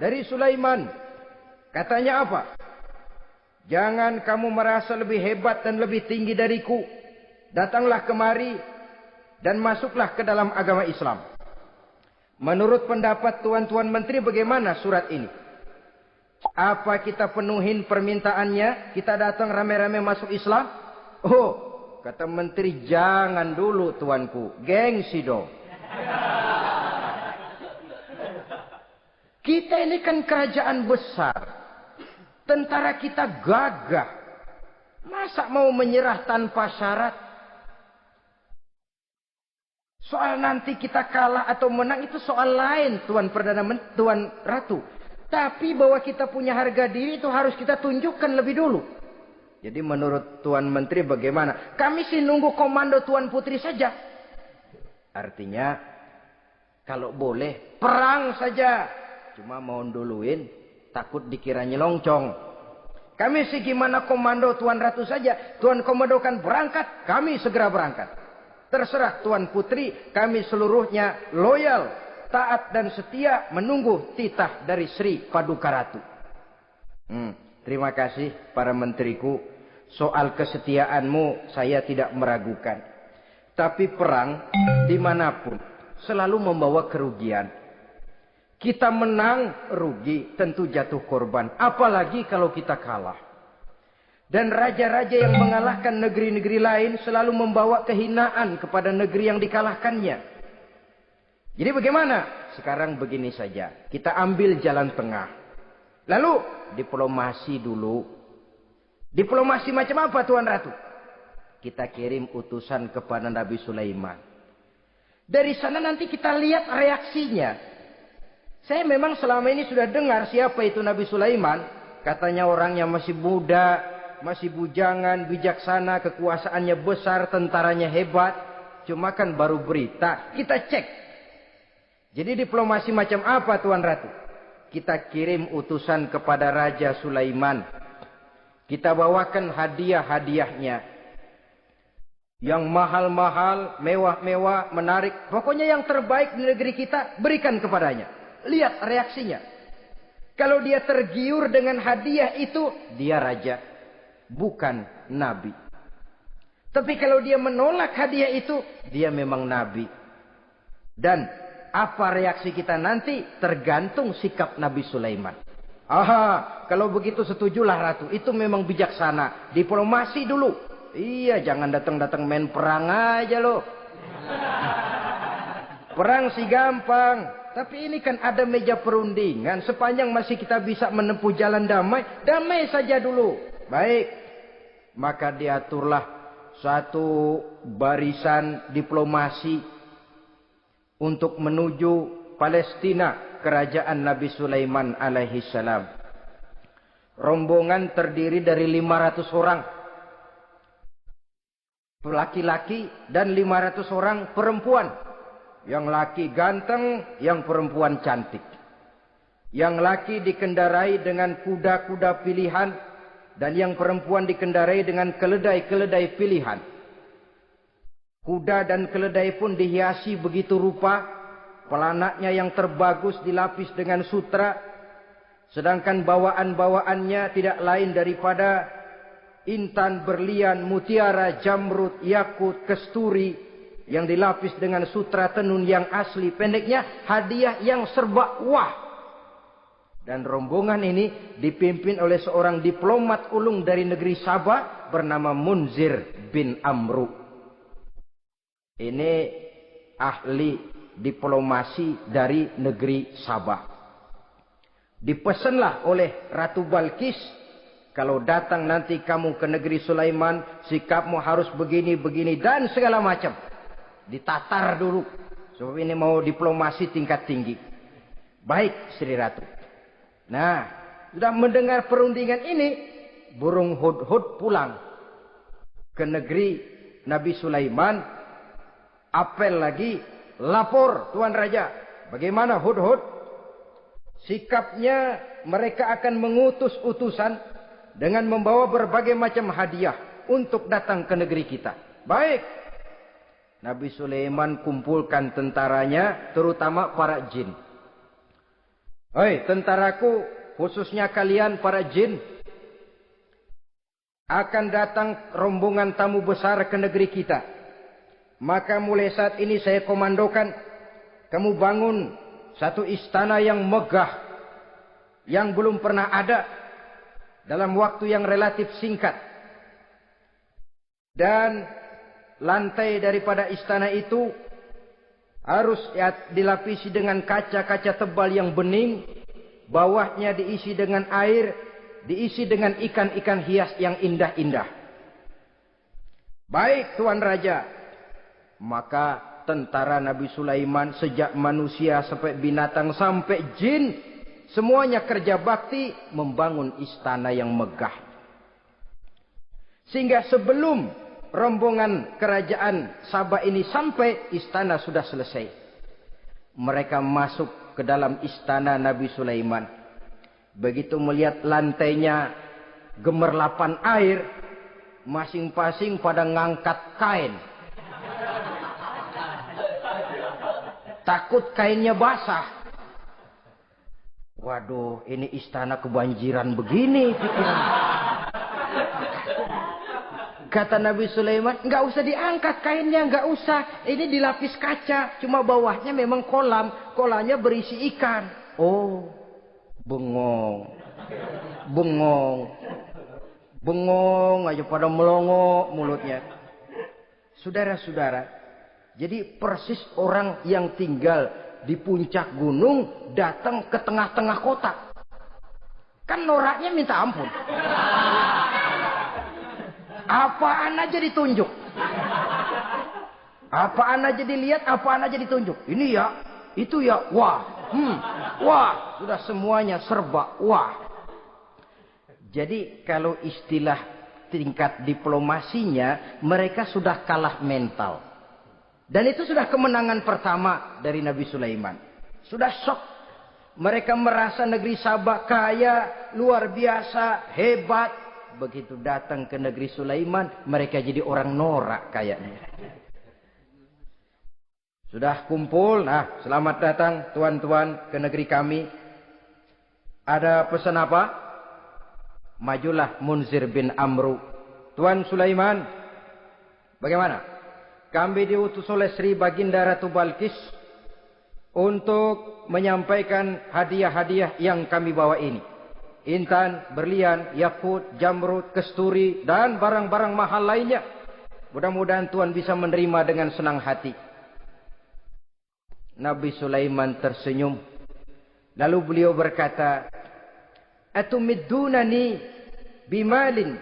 Dari Sulaiman. Katanya apa? Jangan kamu merasa lebih hebat dan lebih tinggi dariku. Datanglah kemari. Dan masuklah ke dalam agama Islam. Menurut pendapat tuan-tuan menteri bagaimana surat ini? Apa kita penuhin permintaannya? Kita datang rame-rame masuk Islam? Oh, kata menteri, jangan dulu tuanku. Gengsi dong. Kita ini kan kerajaan besar. Tentara kita gagah. Masa mau menyerah tanpa syarat? Soal nanti kita kalah atau menang itu soal lain, Tuan Tuan Ratu. Tapi bahwa kita punya harga diri itu harus kita tunjukkan lebih dulu. Jadi menurut Tuan Menteri bagaimana? Kami sih nunggu komando Tuan Putri saja. Artinya kalau boleh perang saja. Cuma mau duluin takut dikira nyelongcong. Kami sih gimana komando Tuan Ratu saja. Tuan komandokan berangkat, kami segera berangkat. Terserah Tuan Putri, kami seluruhnya loyal. Taat dan setia menunggu titah dari Sri Paduka Ratu. Terima kasih para menteriku. Soal kesetiaanmu saya tidak meragukan. Tapi perang dimanapun selalu membawa kerugian. Kita menang rugi, tentu jatuh korban. Apalagi kalau kita kalah. Dan raja-raja yang mengalahkan negeri-negeri lain selalu membawa kehinaan kepada negeri yang dikalahkannya. Jadi bagaimana? Sekarang begini saja. Kita ambil jalan tengah. Lalu diplomasi dulu. Diplomasi macam apa Tuan Ratu? Kita kirim utusan kepada Nabi Sulaiman. Dari sana nanti kita lihat reaksinya. Saya memang selama ini sudah dengar siapa itu Nabi Sulaiman. Katanya orangnya masih muda, masih bujangan, bijaksana, kekuasaannya besar, tentaranya hebat. Cuma kan baru berita. Kita cek. Jadi diplomasi macam apa Tuan Ratu? Kita kirim utusan kepada Raja Sulaiman. Kita bawakan hadiah-hadiahnya. Yang mahal-mahal, mewah-mewah, menarik. Pokoknya yang terbaik di negeri kita berikan kepadanya. Lihat reaksinya. Kalau dia tergiur dengan hadiah itu, dia raja. Bukan nabi. Tapi kalau dia menolak hadiah itu, dia memang nabi. Dan apa reaksi kita nanti tergantung sikap Nabi Sulaiman. Aha, kalau begitu setujulah Ratu. Itu memang bijaksana. Diplomasi dulu. Iya, jangan datang-datang main perang aja loh. Perang sih gampang. Tapi ini kan ada meja perundingan. Sepanjang masih kita bisa menempuh jalan damai, damai saja dulu. Baik. Maka diaturlah satu barisan diplomasi untuk menuju Palestina, kerajaan Nabi Sulaiman alaihi salam. Rombongan terdiri dari 500 orang laki-laki dan 500 orang perempuan. Yang laki ganteng, yang perempuan cantik. Yang laki dikendarai dengan kuda-kuda pilihan dan yang perempuan dikendarai dengan keledai-keledai pilihan. Kuda dan keledai pun dihiasi begitu rupa. Pelanaknya yang terbagus dilapis dengan sutra. Sedangkan bawaan-bawaannya tidak lain daripada intan, berlian, mutiara, jamrud, yakut, kesturi. Yang dilapis dengan sutra tenun yang asli. Pendeknya hadiah yang serba wah. Dan rombongan ini dipimpin oleh seorang diplomat ulung dari negeri Sabah bernama Munzir bin Amru. Ini ahli diplomasi dari negeri Sabah. Dipesanlah oleh Ratu Balkis. Kalau datang nanti kamu ke negeri Sulaiman, sikapmu harus begini, begini, dan segala macam. Ditatar dulu. Sebab ini mau diplomasi tingkat tinggi. Baik, Sri Ratu. Nah, sudah mendengar perundingan ini, burung hudhud pulang ke negeri Nabi Sulaiman. Apel lagi, lapor Tuan Raja. Bagaimana hudhud? Sikapnya mereka akan mengutus utusan dengan membawa berbagai macam hadiah untuk datang ke negeri kita. Baik. Nabi Sulaiman kumpulkan tentaranya, terutama para jin. Hei tentaraku, khususnya kalian para jin. Akan datang rombongan tamu besar ke negeri kita. Maka mulai saat ini saya komandokan. Kamu bangun satu istana yang megah. yang belum pernah ada dalam waktu yang relatif singkat. Dan lantai daripada istana itu harus dilapisi dengan kaca-kaca tebal yang bening. Bawahnya diisi dengan air, diisi dengan ikan-ikan hias yang indah-indah. Baik Tuan Raja. Maka tentara Nabi Sulaiman sejak manusia sampai binatang sampai jin, semuanya kerja bakti membangun istana yang megah. Sehingga sebelum rombongan kerajaan Sabah ini sampai, istana sudah selesai. Mereka masuk ke dalam istana Nabi Sulaiman. Begitu melihat lantainya gemerlapan air, masing-masing pada ngangkat kain. Takut kainnya basah. Waduh, ini istana kebanjiran begini pikiran. Kata Nabi Sulaiman, nggak usah diangkat kainnya, nggak usah. Ini dilapis kaca, cuma bawahnya memang kolam. Kolamnya berisi ikan. Oh, bengong. Bengong aja pada melongo mulutnya. Saudara-saudara, jadi persis orang yang tinggal di puncak gunung datang ke tengah-tengah kota. Kan noraknya minta ampun. Apaan aja ditunjuk. Apaan aja dilihat, apaan aja ditunjuk. Ini ya, itu ya, wah. Wah, sudah semuanya serba wah. Jadi kalau istilah tingkat diplomasinya, mereka sudah kalah mental. Dan itu sudah kemenangan pertama dari Nabi Sulaiman. Sudah shock. Mereka merasa negeri Sabah kaya, luar biasa, hebat. Begitu datang ke negeri Sulaiman, mereka jadi orang norak kayaknya. Sudah kumpul, nah selamat datang tuan-tuan ke negeri kami. Ada pesan apa? Majulah Munzir bin Amru. Tuan Sulaiman, bagaimana? Kami diutus oleh Sri Baginda Ratu Balkis untuk menyampaikan hadiah-hadiah yang kami bawa ini. Intan, berlian, yakut, jamrud, kesturi, dan barang-barang mahal lainnya. Mudah-mudahan Tuan bisa menerima dengan senang hati. Nabi Sulaiman tersenyum. Lalu beliau berkata, Atumiddunani bimalin,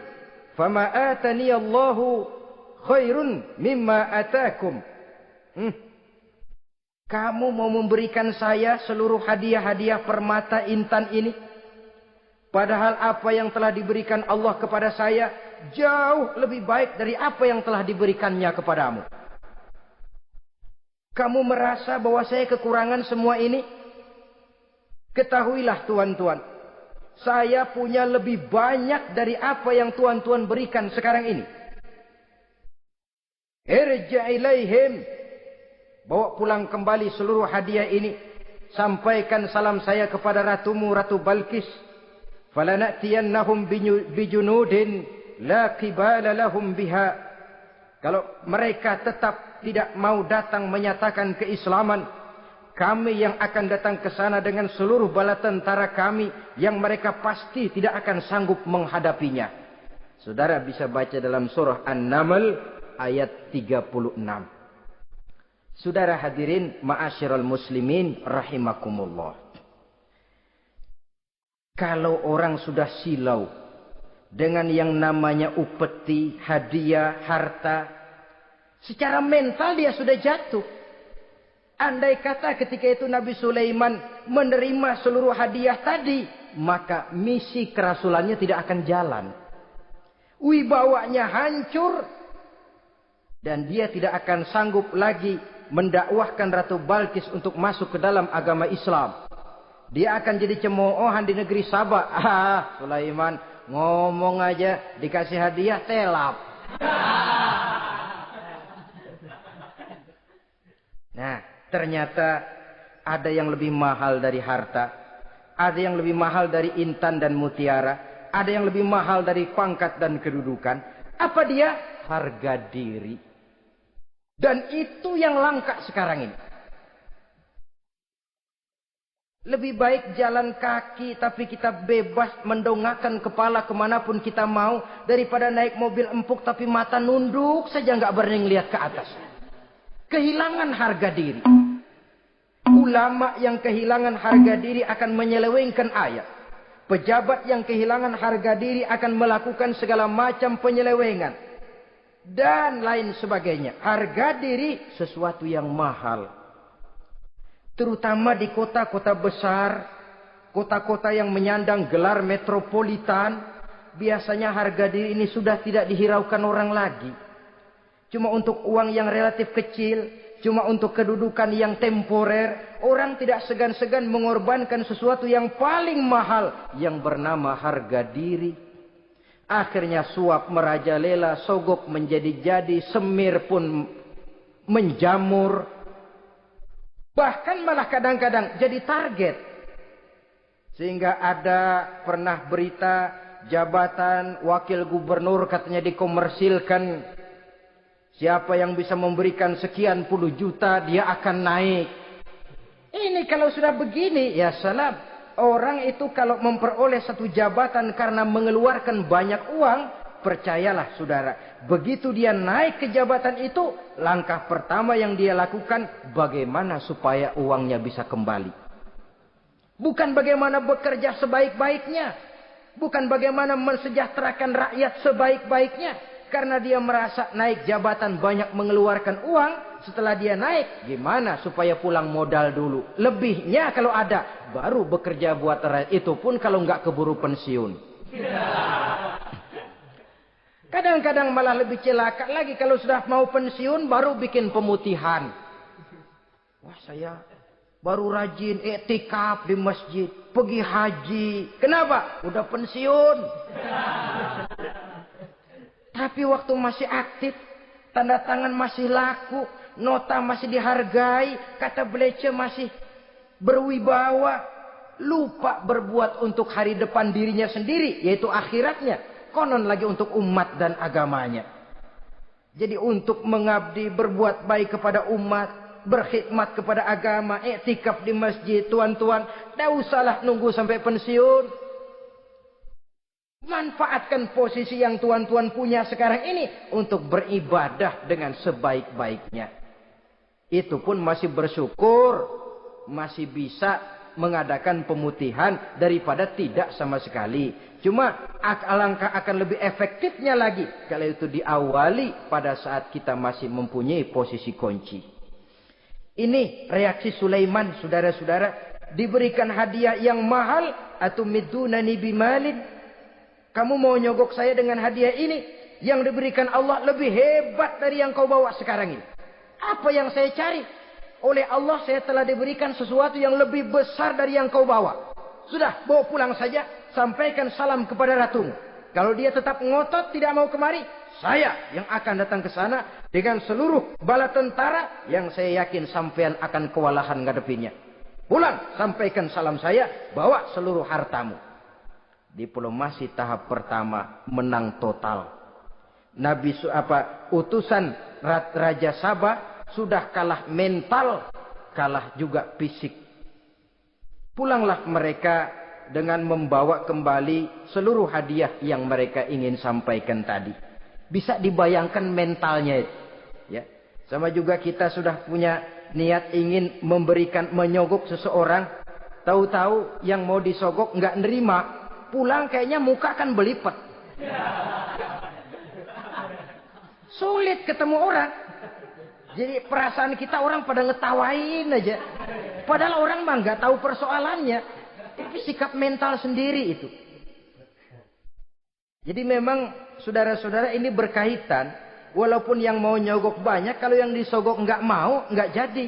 fama atani Allahu khairun mimma atakum. Kamu mau memberikan saya seluruh hadiah-hadiah permata intan ini? Padahal apa yang telah diberikan Allah kepada saya jauh lebih baik dari apa yang telah diberikannya kepadamu. Kamu merasa bahwa saya kekurangan semua ini? Ketahuilah tuan-tuan, saya punya lebih banyak dari apa yang tuan-tuan berikan sekarang ini. Irja' ilaihim, bawa pulang kembali seluruh hadiah ini. Sampaikan salam saya kepada ratumu, Ratu Balkis. Falanatiyannahum bijunudin la qibala lahum biha. Kalau mereka tetap tidak mau datang menyatakan keislaman, kami yang akan datang ke sana dengan seluruh bala tentara kami yang mereka pasti tidak akan sanggup menghadapinya. Saudara bisa baca dalam surah An-Naml ayat 36. Saudara hadirin ma'asyiral muslimin rahimakumullah. Kalau orang sudah silau dengan yang namanya upeti, hadiah, harta, secara mental dia sudah jatuh. Andai kata ketika itu Nabi Sulaiman menerima seluruh hadiah tadi, maka misi kerasulannya tidak akan jalan. Wibawanya hancur dan dia tidak akan sanggup lagi mendakwahkan Ratu Balkis untuk masuk ke dalam agama Islam. Dia akan jadi cemoohan di negeri Sabah. Sulaiman ngomong aja dikasih hadiah telap. Nah, ternyata ada yang lebih mahal dari harta. Ada yang lebih mahal dari intan dan mutiara. Ada yang lebih mahal dari pangkat dan kedudukan. Apa dia? Harga diri. Dan itu yang langka sekarang ini. Lebih baik jalan kaki tapi kita bebas mendongakkan kepala kemanapun kita mau. Daripada naik mobil empuk tapi mata nunduk saja nggak berani lihat ke atas. Kehilangan harga diri. Ulama yang kehilangan harga diri akan menyelewengkan ayat. Pejabat yang kehilangan harga diri akan melakukan segala macam penyelewengan. Dan lain sebagainya. Harga diri sesuatu yang mahal. Terutama di kota-kota besar, kota-kota yang menyandang gelar metropolitan, biasanya harga diri ini sudah tidak dihiraukan orang lagi. Cuma untuk uang yang relatif kecil, cuma untuk kedudukan yang temporer, orang tidak segan-segan mengorbankan sesuatu yang paling mahal yang bernama harga diri. Akhirnya suap merajalela, sogok menjadi-jadi, semir pun menjamur. Bahkan malah kadang-kadang jadi target. Sehingga ada pernah berita jabatan wakil gubernur katanya dikomersilkan. Siapa yang bisa memberikan sekian puluh juta dia akan naik. Ini kalau sudah begini ya salam. Orang itu kalau memperoleh satu jabatan karena mengeluarkan banyak uang. Percayalah saudara, begitu dia naik ke jabatan itu, langkah pertama yang dia lakukan, bagaimana supaya uangnya bisa kembali. Bukan bagaimana bekerja sebaik-baiknya. Bukan bagaimana mensejahterakan rakyat sebaik-baiknya. Karena dia merasa naik jabatan banyak mengeluarkan uang, setelah dia naik, gimana supaya pulang modal dulu. Lebihnya kalau ada, baru bekerja buat rakyat. Itu pun kalau nggak keburu pensiun. Kadang-kadang malah lebih celaka lagi kalau sudah mau pensiun baru bikin pemutihan. Wah saya baru rajin iktikaf di masjid, pergi haji. Kenapa? Udah pensiun. Tapi waktu masih aktif, tanda tangan masih laku, nota masih dihargai, kata belece masih berwibawa, lupa berbuat untuk hari depan dirinya sendiri, yaitu akhiratnya. Konon lagi untuk umat dan agamanya. Jadi untuk mengabdi, berbuat baik kepada umat, berkhidmat kepada agama, iktikaf di masjid, tuan-tuan, tidak usahlah nunggu sampai pensiun. Manfaatkan posisi yang tuan-tuan punya sekarang ini untuk beribadah dengan sebaik-baiknya. Itu pun masih bersyukur, masih bisa mengadakan pemutihan daripada tidak sama sekali. Cuma alangkah akan lebih efektifnya lagi kalau itu diawali pada saat kita masih mempunyai posisi kunci. Ini reaksi Sulaiman, saudara-saudara. Diberikan hadiah yang mahal, atau midunani bimalin. Kamu mau nyogok saya dengan hadiah ini? Yang diberikan Allah lebih hebat dari yang kau bawa sekarang ini. Apa yang saya cari? Oleh Allah saya telah diberikan sesuatu yang lebih besar dari yang kau bawa. Sudah, bawa pulang saja. Sampaikan salam kepada ratumu. Kalau dia tetap ngotot tidak mau kemari, saya yang akan datang ke sana dengan seluruh bala tentara yang saya yakin sampean akan kewalahan ngadepinnya. Pulang, sampaikan salam saya, bawa seluruh hartamu. Diplomasi tahap pertama menang total. Utusan Raja Sabah sudah kalah mental, kalah juga fisik. Pulanglah mereka dengan membawa kembali seluruh hadiah yang mereka ingin sampaikan tadi. Bisa dibayangkan mentalnya itu. Ya. Sama juga kita sudah punya niat ingin memberikan, menyogok seseorang. Tahu-tahu yang mau disogok nggak nerima. Pulang kayaknya muka kan belipet. Sulit ketemu orang. Jadi perasaan kita orang pada ngetawain aja. Padahal orang mah nggak tahu persoalannya. Tapi sikap mental sendiri itu. Jadi memang saudara-saudara ini berkaitan. Walaupun yang mau nyogok banyak, kalau yang disogok nggak mau, nggak jadi.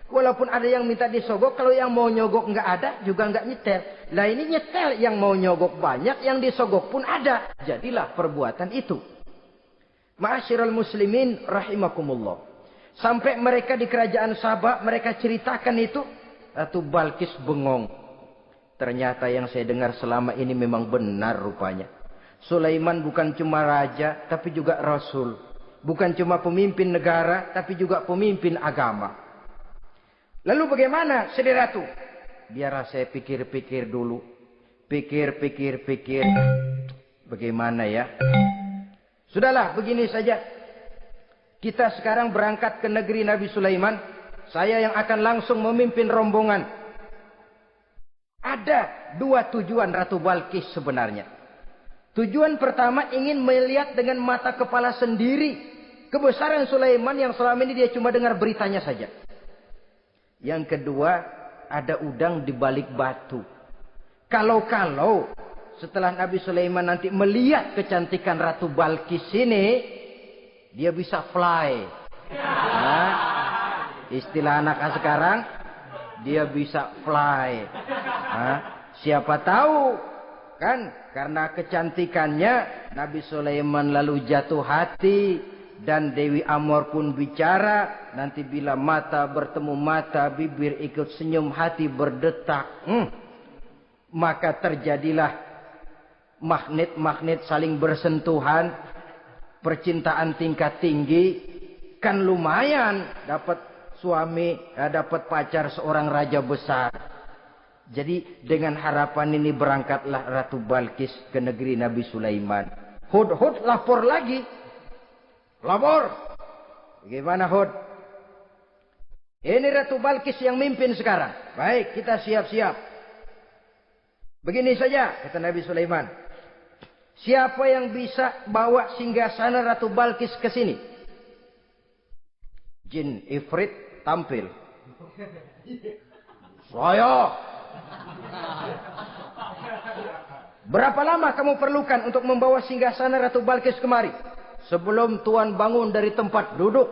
Walaupun ada yang minta disogok, kalau yang mau nyogok nggak ada, juga nggak nyetel. Lah ini nyetel, yang mau nyogok banyak, yang disogok pun ada. Jadilah perbuatan itu. Ma'asyiral muslimin rahimakumullah. Sampai mereka di kerajaan Sabah, mereka ceritakan itu. Ratu Balkis bengong. Ternyata yang saya dengar selama ini memang benar rupanya. Sulaiman bukan cuma raja, tapi juga rasul. Bukan cuma pemimpin negara, tapi juga pemimpin agama. Lalu bagaimana, Sedih Ratu? biar saya pikir-pikir dulu. Pikir. Bagaimana ya? Sudahlah, begini saja. Kita sekarang berangkat ke negeri Nabi Sulaiman. Saya yang akan langsung memimpin rombongan. Ada 2 tujuan Ratu Balkis sebenarnya. Tujuan pertama ingin melihat dengan mata kepala sendiri kebesaran Sulaiman yang selama ini dia cuma dengar beritanya saja. Yang kedua, ada udang di balik batu. Kalau setelah Nabi Sulaiman nanti melihat kecantikan Ratu Balkis ini, dia bisa fly. Nah, istilah anak sekarang, dia bisa fly. Nah, siapa tahu kan karena kecantikannya Nabi Sulaiman lalu jatuh hati dan Dewi Amor pun bicara. Nanti bila mata bertemu mata, bibir ikut senyum, hati berdetak. Maka terjadilah magnet-magnet saling bersentuhan, percintaan tingkat tinggi. Kan lumayan dapat suami, dapat pacar seorang raja besar. Jadi dengan harapan ini berangkatlah Ratu Balkis ke negeri Nabi Sulaiman. Hud lapor lagi. Lapor. Bagaimana Hud? Ini Ratu Balkis yang mimpin sekarang. Baik, kita siap-siap. Begini saja, kata Nabi Sulaiman. Siapa yang bisa bawa singgasana Ratu Balkis ke sini? Jin Ifrit tampil. Saya. Berapa lama kamu perlukan untuk membawa singgasana Ratu Balkis kemari? Sebelum Tuan bangun dari tempat duduk,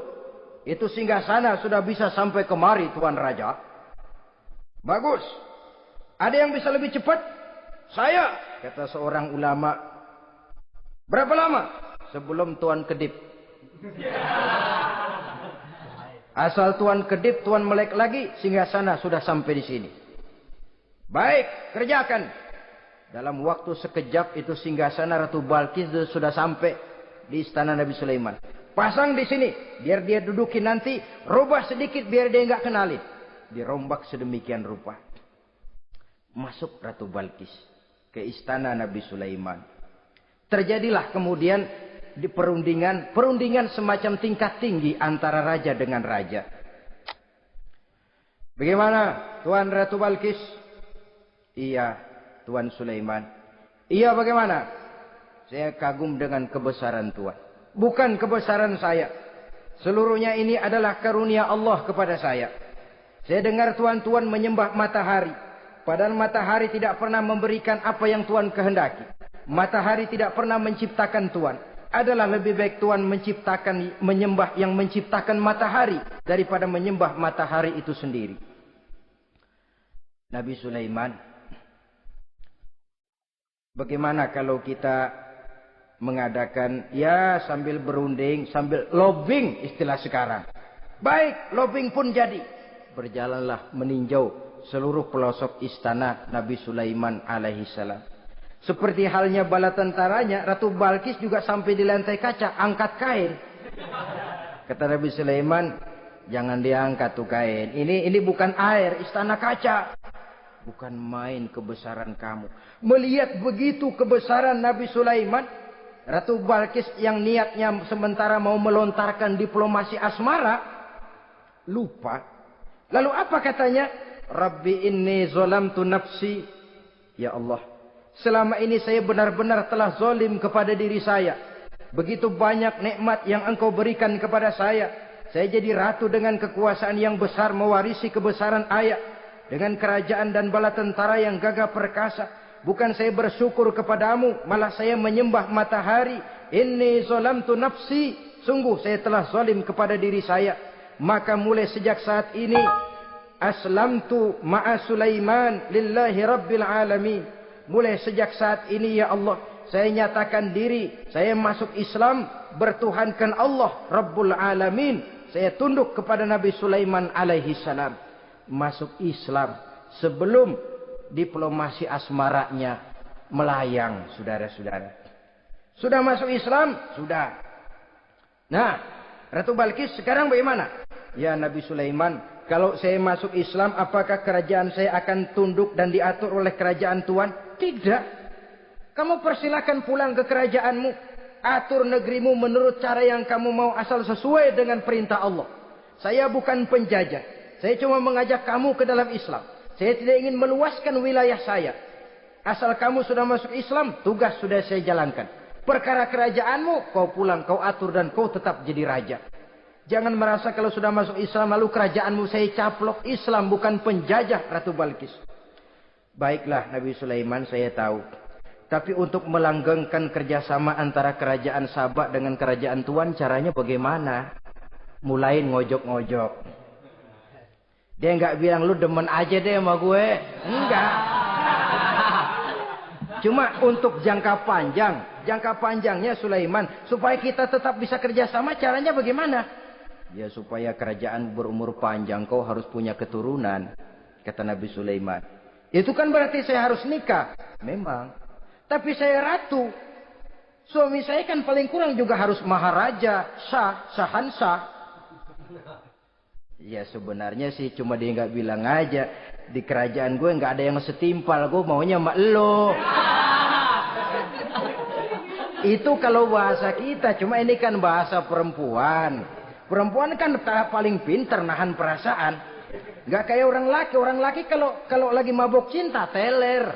itu singgasana sudah bisa sampai kemari, Tuan Raja. Bagus. Ada yang bisa lebih cepat? Saya, kata seorang ulama. Berapa lama? Sebelum Tuan kedip. Asal Tuan kedip, Tuan melek lagi, singgasana sudah sampai di sini. Baik, kerjakan. Dalam waktu sekejap itu singgasana Ratu Balkis sudah sampai di istana Nabi Sulaiman. Pasang di sini, biar dia dudukin nanti. Rubah sedikit biar dia nggak kenalin. Dirombak sedemikian rupa. Masuk Ratu Balkis ke istana Nabi Sulaiman. Terjadilah kemudian di perundingan semacam tingkat tinggi antara raja dengan raja. Bagaimana Tuan Ratu Balkis? Iya, Tuan Sulaiman. Iya, bagaimana? Saya kagum dengan kebesaran Tuan. Bukan kebesaran saya. Seluruhnya ini adalah karunia Allah kepada saya. Saya dengar Tuan menyembah matahari. Padahal matahari tidak pernah memberikan apa yang Tuan kehendaki. Matahari tidak pernah menciptakan Tuan. Adalah lebih baik Tuan menyembah yang menciptakan matahari daripada menyembah matahari itu sendiri. Nabi Sulaiman, bagaimana kalau kita mengadakan ya sambil berunding, sambil lobbying istilah sekarang. Baik, lobbying pun jadi. Berjalanlah meninjau seluruh pelosok istana Nabi Sulaiman alaihissalam. Seperti halnya bala tentaranya, Ratu Balkis juga sampai di lantai kaca, angkat kain. Kata Nabi Sulaiman, jangan diangkat tuh kain. Ini bukan air, istana kaca. Bukan main kebesaran kamu. Melihat begitu kebesaran Nabi Sulaiman, Ratu Balkis yang niatnya sementara mau melontarkan diplomasi asmara, lupa. Lalu apa katanya? Rabbi inni zolamtu nafsi. Ya Allah, selama ini saya benar-benar telah zalim kepada diri saya. Begitu banyak nikmat yang engkau berikan kepada saya. Saya jadi ratu dengan kekuasaan yang besar, mewarisi kebesaran ayah. Dengan kerajaan dan bala tentara yang gagah perkasa. Bukan saya bersyukur kepadamu, malah saya menyembah matahari. Inni zolamtu nafsi. Sungguh saya telah zalim kepada diri saya. Maka mulai sejak saat ini, aslamtu ma'a Sulaiman lillahi rabbil alamin. Mulai sejak saat ini ya Allah, saya nyatakan diri, saya masuk Islam, bertuhankan Allah Rabbul Alamin. Saya tunduk kepada Nabi Sulaiman alaihi salam. Masuk Islam sebelum diplomasi asmaranya melayang, saudara-saudara. Sudah masuk Islam? Sudah. Nah, Ratu Balkis sekarang bagaimana? Ya Nabi Sulaiman, Kalau saya masuk Islam, apakah kerajaan saya akan tunduk dan diatur oleh kerajaan Tuhan? Tidak. Kamu persilakan pulang ke kerajaanmu. Atur negerimu menurut cara yang kamu mau, asal sesuai dengan perintah Allah. Saya bukan penjajah. Saya cuma mengajak kamu ke dalam Islam. Saya tidak ingin meluaskan wilayah saya. Asal kamu sudah masuk Islam, tugas sudah saya jalankan. Perkara kerajaanmu, kau pulang, kau atur dan kau tetap jadi raja. Jangan merasa kalau sudah masuk Islam lalu kerajaanmu saya caplok. Islam bukan penjajah, Ratu Balkis. Baiklah Nabi Sulaiman, saya tahu. Tapi untuk melanggengkan kerjasama antara kerajaan Sabak dengan kerajaan Tuhan, caranya bagaimana? Mulain ngojok-ngojok. Dia nggak bilang lu demen aja deh sama gue. Enggak. Cuma untuk jangka panjang. Jangka panjangnya Sulaiman. Supaya kita tetap bisa kerjasama, caranya bagaimana? Ya supaya kerajaan berumur panjang, kau harus punya keturunan. Kata Nabi Sulaiman. Itu kan berarti saya harus nikah. Memang. Tapi saya ratu. Suami saya kan paling kurang juga harus maharaja, sahansah. Ya sebenarnya sih cuma dia nggak bilang aja. Di kerajaan gue nggak ada yang setimpal. Gue maunya sama elo. Itu kalau bahasa kita. Cuma ini kan bahasa perempuan. Perempuan kan paling pintar nahan perasaan. Nggak kayak orang laki. Orang laki kalau lagi mabok cinta teler.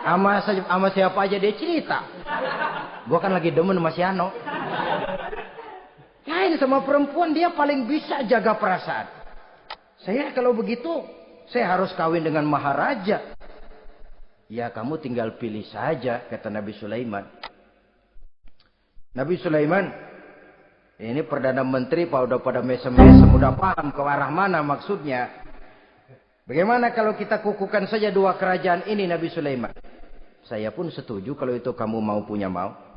Sama siapa aja dia cerita. Gue kan lagi demen sama si Ano. Lain sama perempuan, dia paling bisa jaga perasaan. Saya kalau begitu, saya harus kawin dengan maharaja. Ya kamu tinggal pilih saja, kata Nabi Sulaiman. Nabi Sulaiman, ini Perdana Menteri udah pada mesem-mesem, udah paham ke arah mana maksudnya. Bagaimana kalau kita kukuhkan saja dua kerajaan ini, Nabi Sulaiman? Saya pun setuju kalau itu kamu punya mau.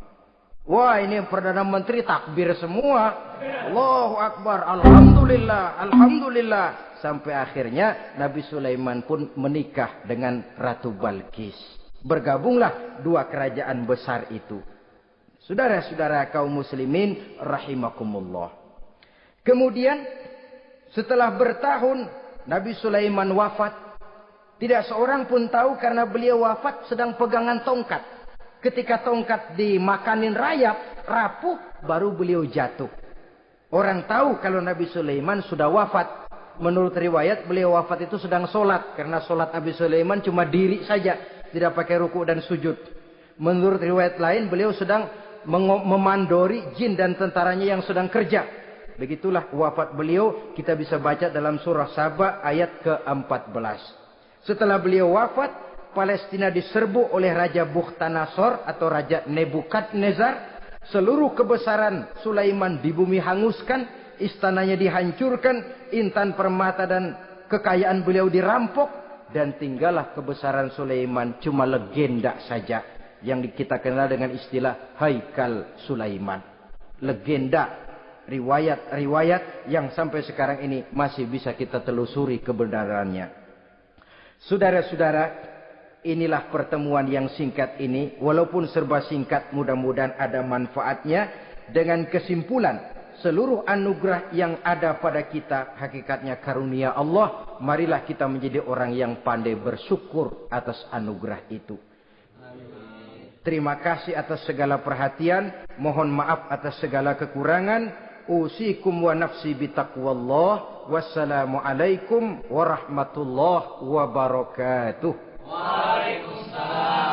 Wah ini Perdana Menteri takbir semua. Allahu Akbar, Alhamdulillah, Alhamdulillah. Sampai akhirnya Nabi Sulaiman pun menikah dengan Ratu Balkis. Bergabunglah dua kerajaan besar itu. Saudara-saudara kaum muslimin rahimakumullah. Kemudian setelah bertahun Nabi Sulaiman wafat. Tidak seorang pun tahu karena beliau wafat sedang pegangan tongkat. Ketika tongkat dimakanin rayap, rapuh, baru beliau jatuh. Orang tahu kalau Nabi Sulaiman sudah wafat. Menurut riwayat beliau wafat itu sedang sholat. Karena sholat Nabi Sulaiman cuma diri saja. Tidak pakai ruku dan sujud. Menurut riwayat lain beliau sedang memandori jin dan tentaranya yang sedang kerja. Begitulah wafat beliau. Kita bisa baca dalam surah Saba ayat ke-14. Setelah beliau wafat, Palestina diserbu oleh Raja Bukhtanasor atau Raja Nebukadnezar. Seluruh kebesaran Sulaiman di bumi hanguskan, istananya dihancurkan, intan permata dan kekayaan beliau dirampok, dan tinggallah kebesaran Sulaiman cuma legenda saja yang kita kenal dengan istilah Haikal Sulaiman. Legenda, riwayat-riwayat yang sampai sekarang ini masih bisa kita telusuri kebenarannya. Saudara-saudara, inilah pertemuan yang singkat ini. Walaupun serba singkat, mudah-mudahan ada manfaatnya. Dengan kesimpulan, seluruh anugerah yang ada pada kita, hakikatnya karunia Allah. Marilah kita menjadi orang yang pandai bersyukur atas anugerah itu. Terima kasih atas segala perhatian. Mohon maaf atas segala kekurangan. Usikum wa nafsi bitaqwallah. Wassalamualaikum warahmatullahi wabarakatuh. Waalaikumsalam.